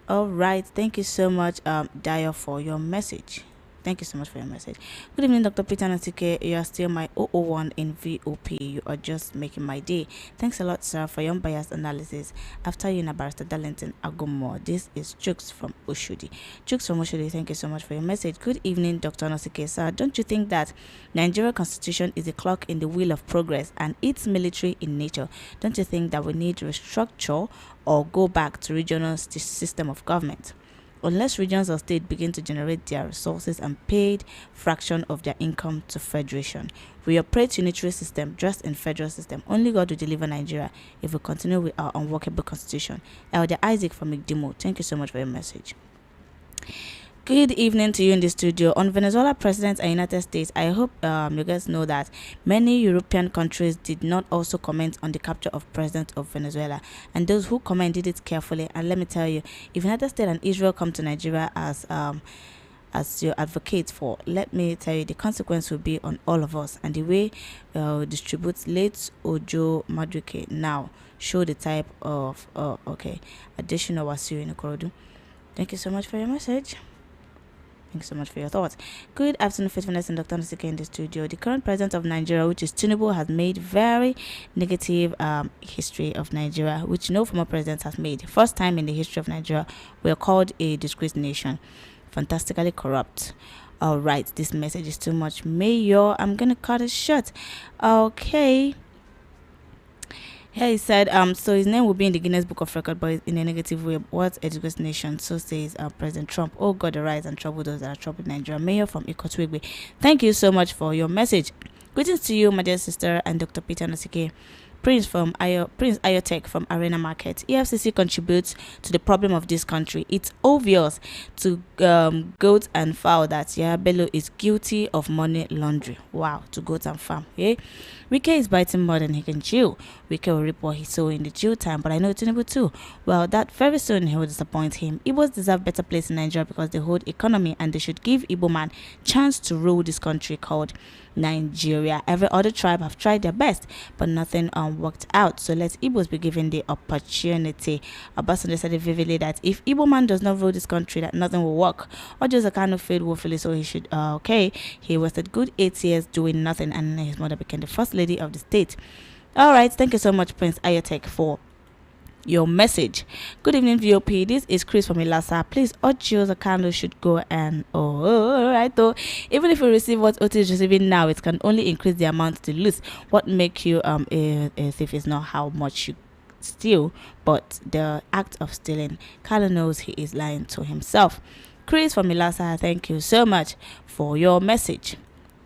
All right. Thank you so much, Dio, for your message. Thank you so much for your message. Good evening, Dr. Peter Natike. You are still my 001 in VOP. You are just making my day. Thanks a lot, sir, for your unbiased analysis. After you, Barrister Darlington Agumo. This is Jukes from Oshodi. Jukes from Oshodi, thank you so much for your message. Good evening, Dr. Natike, sir. Don't you think that Nigeria Constitution is a clock in the wheel of progress and it's military in nature? Don't you think that we need to restructure or go back to regional system of government? unless regions or states begin to generate their resources and paid fraction of their income to federation. We operate unitary system dressed in federal system. Only God will deliver Nigeria if we continue with our unworkable constitution. Elder Isaac from Igdimo, thank you so much for your message. Good evening to you in the studio. On Venezuela president and United States, I hope you guys know that many European countries did not also comment on the capture of president of Venezuela, and those who comment did it carefully. And let me tell you, if United States and Israel come to Nigeria as your advocate for, let me tell you, the consequence will be on all of us. And the way distributes late Ojo Maduke now show the type of additional Wasiu in Ikorodu. Thank you so much for your message. Thank you so much for your thoughts. Good afternoon, Faithfulness and Dr. Nsike in the studio. The current president of Nigeria, which is Tinubu, has made very negative history of Nigeria, which no former president has made. First time in the history of Nigeria, we are called a disgraced nation. Fantastically corrupt. All right, this message is too much. Mayor, I'm going to cut it short. Okay. Here he said, so his name will be in the Guinness Book of Record, but in a negative way. What a disgraced nation, so says President Trump. Oh God, arise and trouble those that are troubled Nigeria. Mayor from Ikotwigwe. Thank you so much for your message. Greetings to you, my dear sister, and Dr. Peter Nosike. Prince Ayotech from Arena Market. EFCC contributes to the problem of this country. It's obvious to goat and fowl that Yahya Bello is guilty of money laundering. Wow, to goat and farm. Okay? Wike is biting more than he can chew. Wike will reap what he sow in the due time, but I know Tinubu too. Well, that very soon he will disappoint him. Igbos deserve better place in Nigeria because they hold economy, and they should give Igbo man chance to rule this country called Nigeria. Every other tribe have tried their best, but nothing worked out. So let Igbos be given the opportunity. Obasanjo said vividly that if Igbo man does not rule this country, that nothing will work. Or just a kind of failed woefully, so he should he wasted good 8 years doing nothing, and his mother became the first lady of the state. All right, thank you so much, Prince Ayotech, for your message. Good evening, VOP. This is Chris from Ilasa. Please, Ocho Zakano should go and alright though. Even if you receive what Oti is receiving now, it can only increase the amount to lose. What make you a thief is not how much you steal, but the act of stealing. Carlo knows he is lying to himself. Chris from Ilasa, thank you so much for your message.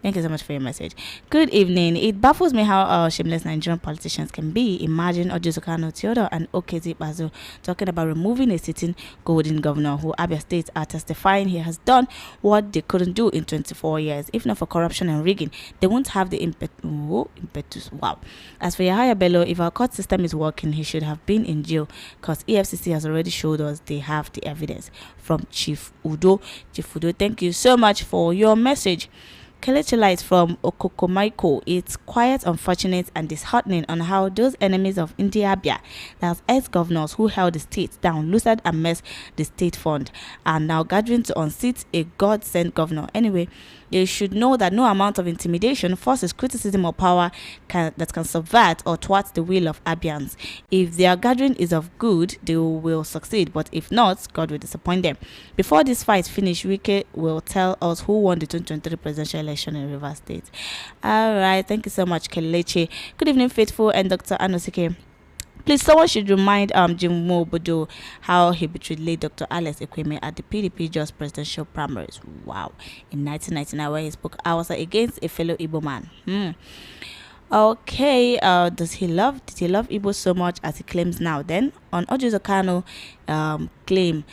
Thank you so much for your message. Good evening. It baffles me how shameless Nigerian politicians can be. Imagine Ojuzokano Theodore and Okezi Bazo talking about removing a sitting golden governor who Abia State are testifying he has done what they couldn't do in 24 years. If not for corruption and rigging, they won't have the impetus. Wow. As for Yahya Bello, if our court system is working, he should have been in jail because EFCC has already showed us they have the evidence. From Chief Udo. Chief Udo, thank you so much for your message. Kelechi Light from Okokomaiko. It's quite unfortunate and disheartening on how those enemies of India Abia, that's ex-governors who held the state down, looted and messed the state fund, are now gathering to unseat a God-sent governor. Anyway, they should know that no amount of intimidation, forces, criticism, or power that can subvert or thwart the will of Abians. If their gathering is of good, they will succeed, but if not, God will disappoint them. Before this fight finish, Wike will tell us who won the 2023 presidential election in Rivers State. All right, thank you so much, Kelechi. Good evening, Faithful and Dr. Anosike. Please, someone should remind Jim Bodo how he betrayed late Dr. Alex Ekweme at the PDP just presidential primaries. Wow. In 1999, where he spoke hours against a fellow Igbo man. Okay, did he love Igbo so much as he claims now? Then, on Ojuzokano claim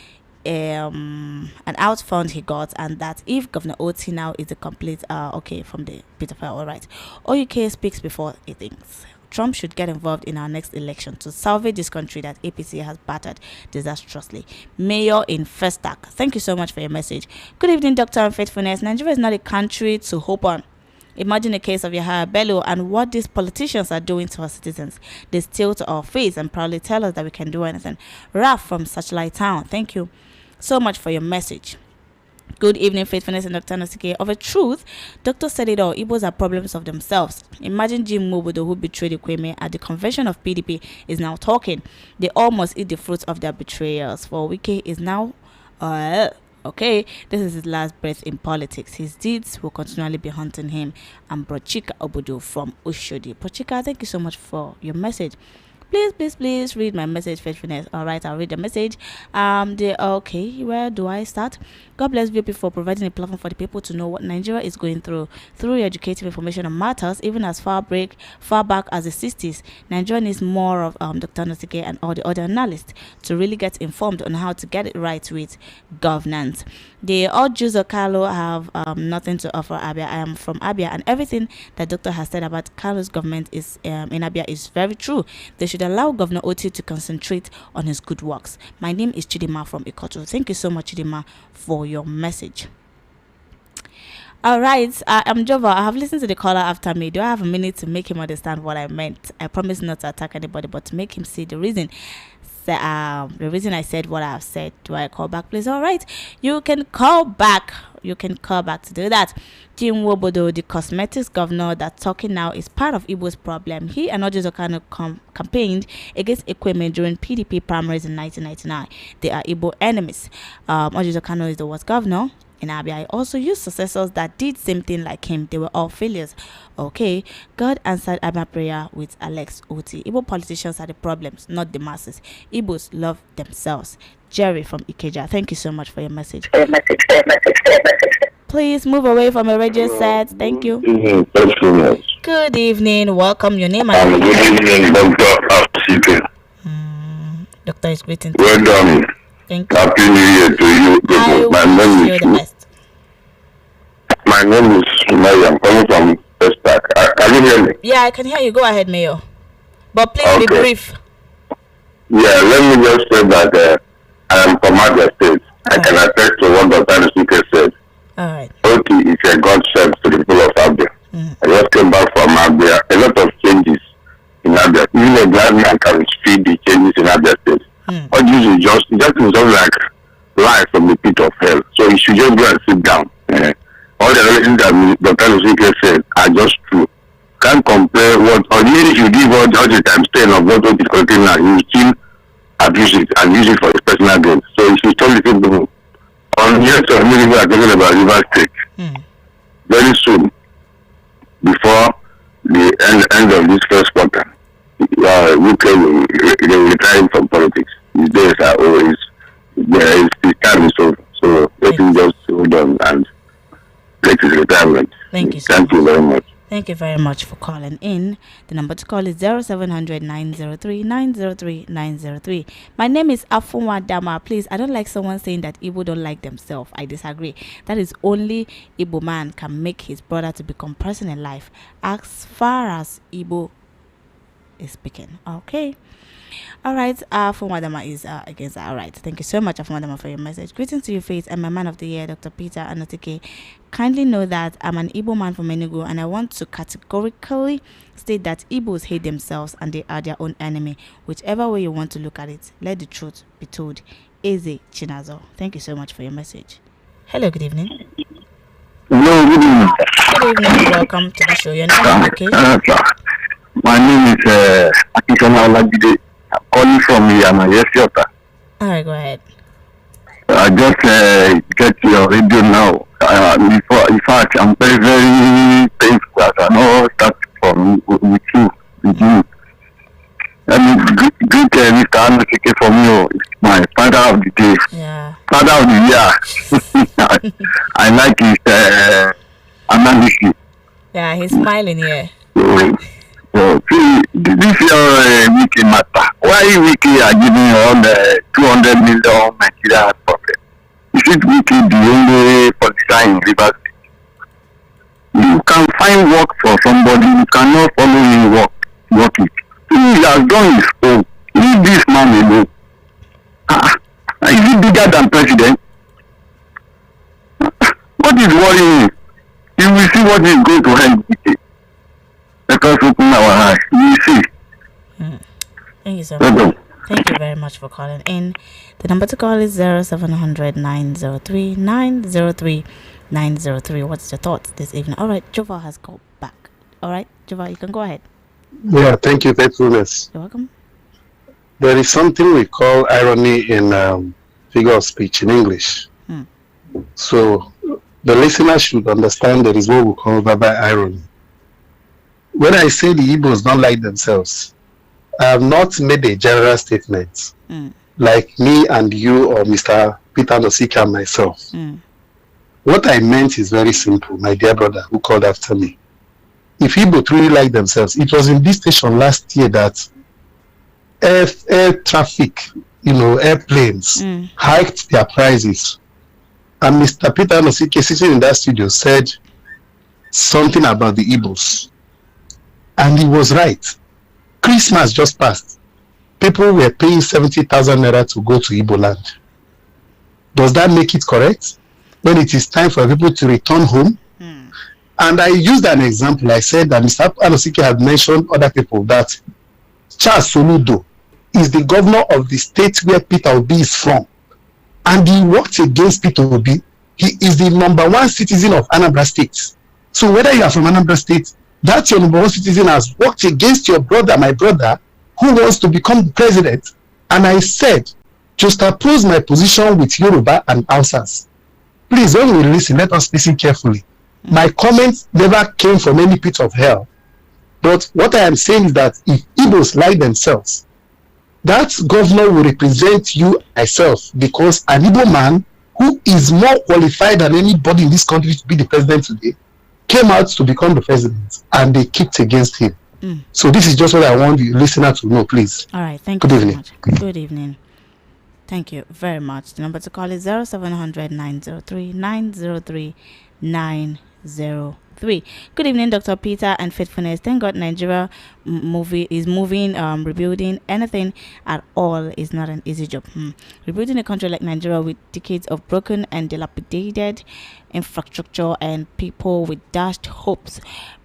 an out fund he got, and that if Governor Oti now is a complete from the Peter Fire, all right. OUK speaks before he thinks. Trump should get involved in our next election to salvage this country that APC has battered disastrously. Mayor in Festac, thank you so much for your message. Good evening, Dr. and Faithfulness. Nigeria is not a country to hope on. Imagine the case of Yahya Bello and what these politicians are doing to our citizens. They steal to our face and proudly tell us that we can do anything. Raf from Searchlight Town, thank you so much for your message. Good evening, Faithfulness and Dr. Nosike. Of a truth, Doctor said it all. Igbos are problems of themselves. Imagine Jim Mobodo, who betrayed Ekweme at the convention of PDP, is now talking. They all must eat the fruits of their betrayals. For Wike is now, this is his last breath in politics. His deeds will continually be haunting him. And Brochika Obodo from Ushodi. Brochika, thank you so much for your message. Please read my message, faithfulness. All right, I'll read the message. Okay, where do I start? God bless VP for providing a platform for the people to know what Nigeria is going through your educative information on matters, even as far back as the 60s. Nigeria needs more of Dr. Nosike and all the other analysts to really get informed on how to get it right with governance. The odd Jews of Carlo have nothing to offer Abia. I am from Abia, and everything that Doctor has said about Carlo's government is in Abia is very true. They should allow Governor Oti to concentrate on his good works. My name is Chidima from Ikoto. Thank you so much, Chidima, for your message. All right, I'm Jova. I have listened to the caller after me. Do I have a minute to make him understand what I meant? I promise not to attack anybody, but to make him see the reason. The reason I said what I have said. Do I call back, please? All right, you can call back. You can call back to do that. Jim Wobodo, the cosmetics governor that's talking now, is part of Igbo's problem. He and Ojo Zokano campaigned against equipment during PDP primaries in 1999. They are Igbo enemies. Ojo Zokano is the worst governor in Abia. I also used successors that did same thing like him. They were all failures. Okay, God answered Abia prayer with Alex Oti. Igbo politicians are the problems, not the masses. Igbos love themselves. Jerry from Ikeja, thank you so much for your message. Please move away from a radio set. Thank you. Good evening. Welcome. Your name and good evening, Dr. Doctor is greeting. Well done. Thank you. Happy New Year to you. My name is Sumaya. I'm calling from Westpac. Can you hear me? Yeah, I can hear you. Go ahead, Mayor. But please be brief. Yeah, let me just say that I am from Abia State. I can attest to what Dr. Nsike said. All right. Oti is a godsend to the people of Abia. I just came back from Abia. A lot of changes in Abia. Even a blind man can see the changes in Abia State. What you just like life from the pit of hell. So you should just go and sit down. All the things that Dr. Nsike said are just true. Can't compare what, or even if you give all the time staying of what is contained now, you still abuse it and use it for his personal gain. So you should tell the people on years of meeting we are talking about River State. Very soon, before the end of this first quarter, UK will retire from politics. His days are always there. His time is over. So let him just hold on and take his retirement. Thank you very much. Thank you very much for calling in. The number to call is 0700 903 903 903. My name is Afunwa Dama. Please, I don't like someone saying that Igbo don't like themselves. I disagree. That is only Igbo man can make his brother to become person in life as far as Igbo is speaking. Okay. All right, Afunwa Dama is against that. All right, thank you so much, Afunwa Dama, for your message. Greetings to your face and my man of the year, Dr. Peter Anotike. Kindly know that I'm an Igbo man from Enugu, and I want to categorically state that Igbos hate themselves and they are their own enemy. Whichever way you want to look at it, let the truth be told. Eze Chinazo. Thank you so much for your message. Hello, good evening. Hello, good evening. Good evening. Welcome to the show. Your name is okay? My name is Akishama Olajide. I'm calling from Yama. Yes, Yota. All right, go ahead. I just get your radio now. In fact, I'm very, very thankful that I know start from with you. I mean, greet Mr. Anotike for me. It's my father of the day. Yeah. Father of the year. I like his analysis. Yeah, he's smiling here. So, see, this Wike matter. Why Wike are giving all the 200 million Nigeria problem? Is it Wike the only politician in Rivers State? You can find work for somebody, you cannot follow him work it. He has done his own. Leave this man alone. Is he bigger than president? What is worrying you? You will see what is going to help Wike. Let us open our eyes. You see. Thank you so much. Thank you very much for calling in. The number to call is 0700 903 903 903. What's your thoughts this evening? All right, Jova has called back. All right, Jova, you can go ahead. Yeah, thank you, faithfulness. You're welcome. There is something we call irony in figure of speech in English. So the listener should understand there is what we call verbal irony. When I say the Igbos don't like themselves, I have not made a general statement Mm. like me and you or Mr. Peter Nosika and myself. Mm. What I meant is very simple, my dear brother who called after me. If Igbo truly like themselves, it was in this station last year that air traffic, airplanes hiked their prices. And Mr. Peter Nosike sitting in that studio said something about the Igbos. And he was right. Christmas just passed. People were paying 70,000 naira to go to Igbo land. Does that make it correct? When it is time for people to return home? And I used an example. I said that Mr. Anosike had mentioned other people that Charles Soludo is the governor of the state where Peter Obi is from. And he worked against Peter Obi. He is the number one citizen of Anambra State. So whether you are from Anambra State, that your number one citizen has worked against your brother, my brother, who wants to become the president. And I said, just oppose my position with Yoruba and Hausas. Please, when we listen, let us listen carefully. My comments never came from any pit of hell. But what I am saying is that if Igbos like themselves, that governor will represent you myself, because an Igbo man who is more qualified than anybody in this country to be the president today came out to become the president, and they kicked against him. So this is just what I want the listener to know, please. All right, thank Good you evening. so much. Good evening. Thank you very much. The number to call is 0700 903 903 903. Good evening, Dr. Peter and Faithfulness. Thank God Nigeria movie is moving, rebuilding anything at all is not an easy job. Rebuilding a country like Nigeria with decades of broken and dilapidated infrastructure and people with dashed hopes,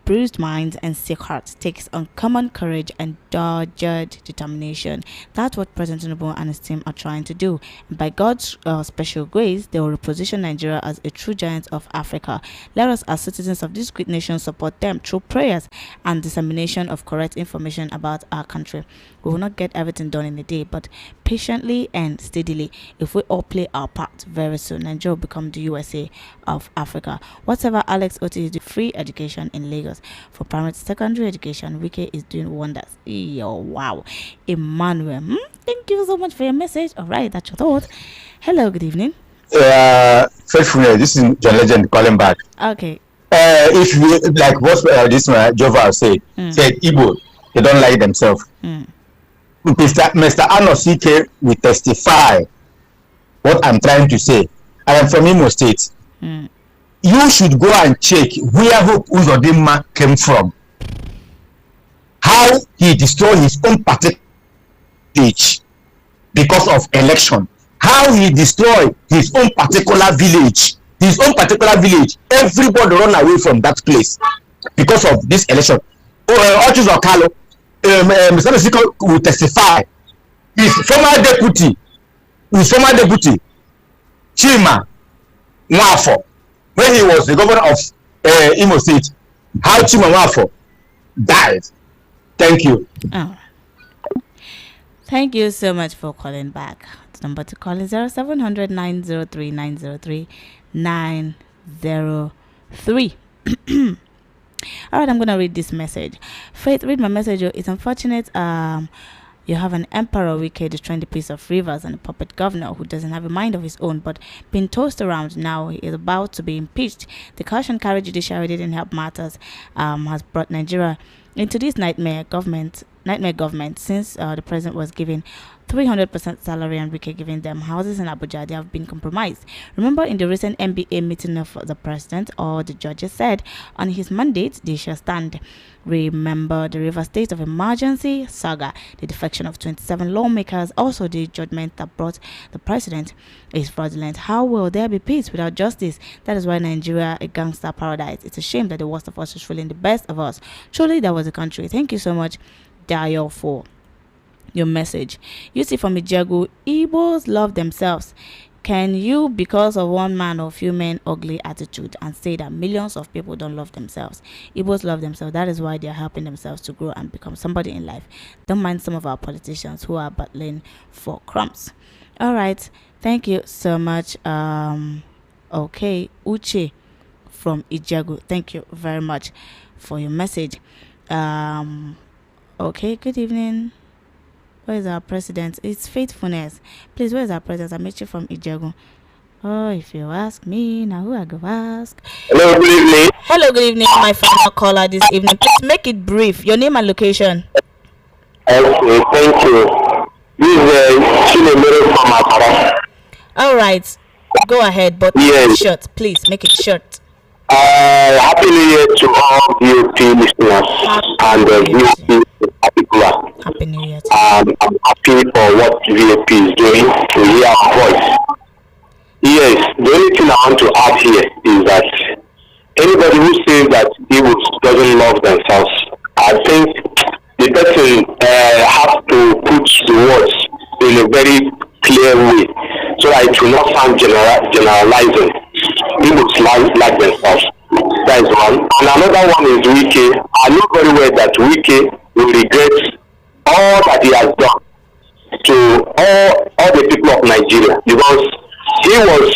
bruised minds and sick hearts takes uncommon courage and dogged determination. That's what President Tinubu and his team are trying to do. And by God's special grace, they will reposition Nigeria as a true giant of Africa. Let us, as citizens of this great nation, support them through prayers and dissemination of correct information about our country. We will not get everything done in a day, but patiently and steadily, if we all play our part, very soon Nigeria will become the USA of Africa. Whatever Alex Oti is doing, free education in Lagos for primary to secondary education, Wike is doing wonders. Yo, wow. Emmanuel, thank you so much for your message. All right, that's your thought. Hello, good evening. Faithfully, this is John Legend calling back. Okay. If we like what this man Jova said Igbo, they don't like themselves. Mr. Anosike will testify what I'm trying to say. I am from Imo State. You should go and check where Hope Uzodinma came from. How he destroyed his own particular village because of election. How he destroyed his own particular village. His own particular village. Everybody run away from that place because of this election. Otis Okalo, Mr. Anosike will testify. His former deputy, Chima Nwafo, when he was the governor of Imo State, how Chima Nwafo died. Thank you. Oh. Thank you so much for calling back. The number to call is 0700 903 903 903. All right, I'm gonna read this message. Faith, read my message. It's unfortunate. You have an emperor Wike destroying the peace of rivers and a puppet governor who doesn't have a mind of his own, but being tossed around now. He is about to be impeached. The caution carried judiciary didn't help matters. Has brought Nigeria into this nightmare government since the president was given 300% salary and Wike giving them houses in Abuja. They have been compromised. Remember, in the recent NBA meeting of the president, all the judges said on his mandate they shall stand. Remember the River State of Emergency saga, the defection of 27 lawmakers, also the judgment that brought the president is fraudulent. How will there be peace without justice? That is why Nigeria a gangster paradise. It's a shame that the worst of us is fooling the best of us. Truly, that was a country. Thank you so much, Dio, for your message. You see from Ijagu, Igbos love themselves. Can you, because of one man or few men ugly attitude, and say that millions of people don't love themselves? Igbos love themselves. That is why they are helping themselves to grow and become somebody in life. Don't mind some of our politicians who are battling for crumbs. All right, thank you so much. Okay, Uche from Ijagu, thank you very much for your message. Okay, good evening. Where is our president? It's faithfulness. Please, where is our president? Amici from Ijegun. Oh, if you ask me, now who I go ask? Hello, good evening. Hello, good evening, my final caller this evening. Please make it brief. Your name and location. Okay, thank you. This is Chinemere from Akara. All right, go ahead, but make it short. Please make it short. Happy New Year to all VOP listeners and VOP in particular. Happy New Year. I'm happy for what VOP is doing to hear our voice. Yes, the only thing I want to add here is that anybody who says that Igbos doesn't love themselves, I think the person has to put the words in a very clear way so that it will not sound generalizing. Igbos like themselves. That is one. And another one is Wike. I know very well that Wike will regret all that he has done to all the people of Nigeria, because he was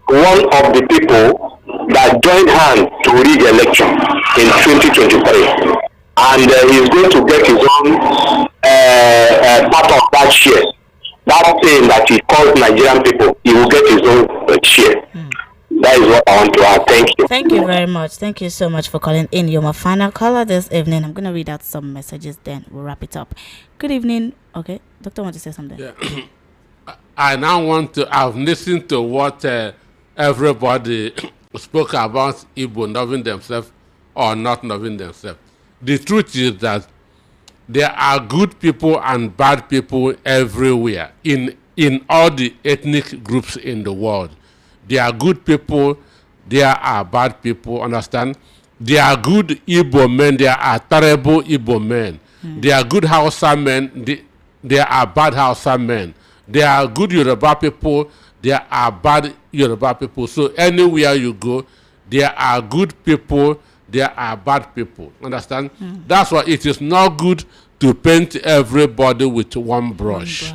one of the people that joined hands to rig election in 2023, and he's going to get his own part of that share. That thing that he calls Nigerian people, he will get his own share. That is what I want to add. Thank you. Thank you very much. Thank you so much for calling in. You're my final caller this evening. I'm going to read out some messages, then we'll wrap it up. Good evening. Okay, Doctor, want to say something? Yeah. I now want to. I've listened to what everybody spoke about Igbo loving themselves or not loving themselves. The truth is that there are good people and bad people everywhere in all the ethnic groups in the world. There are good people, there are bad people, understand? There are good Igbo men, there are terrible Igbo men. There are good Hausa men, there are bad Hausa men. There are good Yoruba people, there are bad Yoruba people. So anywhere you go, there are good people, there are bad people. Understand? That's why it is not good to paint everybody with one brush.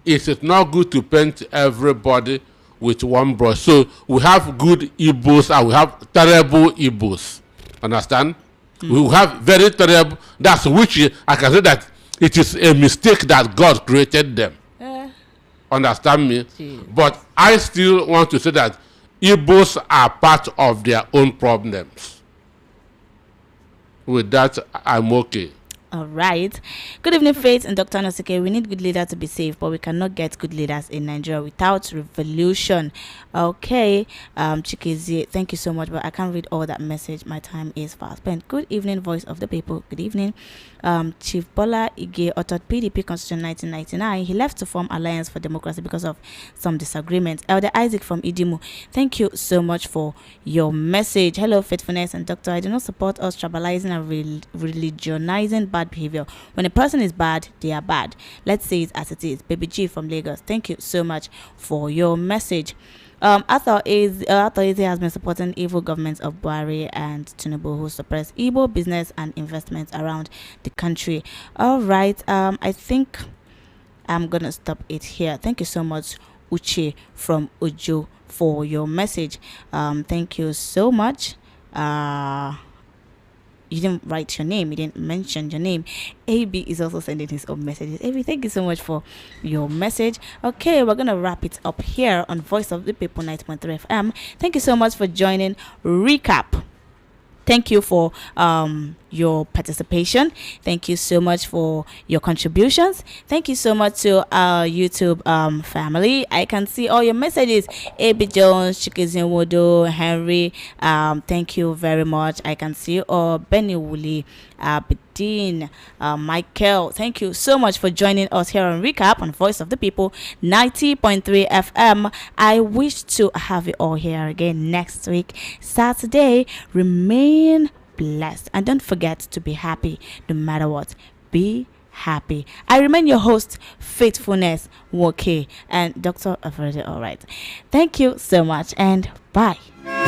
It is not good to paint everybody with one brush. So we have good Igbos and we have terrible Igbos. Understand? We have very terrible. That's which I can say that it is a mistake that God created them. Understand me? But I still want to say that Igbos are part of their own problems. With that, I'm okay. All right. Good evening, Faith and Dr. Nosike. We need good leaders to be safe, but we cannot get good leaders in Nigeria without revolution. Okay. Chikizi, thank you so much, but I can't read all that message. My time is fast spent. Good evening, voice of the people. Good evening. Chief Bola Ige authored PDP Constitution 1999. He left to form Alliance for Democracy because of some disagreements. Elder Isaac from Idimu, thank you so much for your message. Hello, Faithfulness and Doctor. I do not support us tribalizing and religionizing bad behavior. When a person is bad, they are bad. Let's say it as it is. Baby G from Lagos, thank you so much for your message. Arthur Eze has been supporting evil governments of Buhari and Tinubu, who suppress Igbo business and investments around the country. All right, I think I'm gonna stop it here. Thank you so much, Uche from Ojo, for your message. Thank you so much. You didn't write your name, you didn't mention your name. AB is also sending his own messages. AB, thank you so much for your message. Okay, we're gonna wrap it up here on Voice of the People 90.3 FM. Thank you so much for joining. Recap. Thank you for your participation. Thank you so much for your contributions. Thank you so much to our YouTube family. I can see all your messages. A.B. Jones, Chikizin Wodo, Henry. Thank you very much. I can see all Benny Woolley, Bedin, Michael. Thank you so much for joining us here on Recap on Voice of the People 90.3 FM. I wish to have you all here again next week, Saturday. Remain blessed and don't forget to be happy no matter what. Be happy. I remain your host, Faithfulness Wike, and Dr. Alfredo. All right. Thank you so much and bye.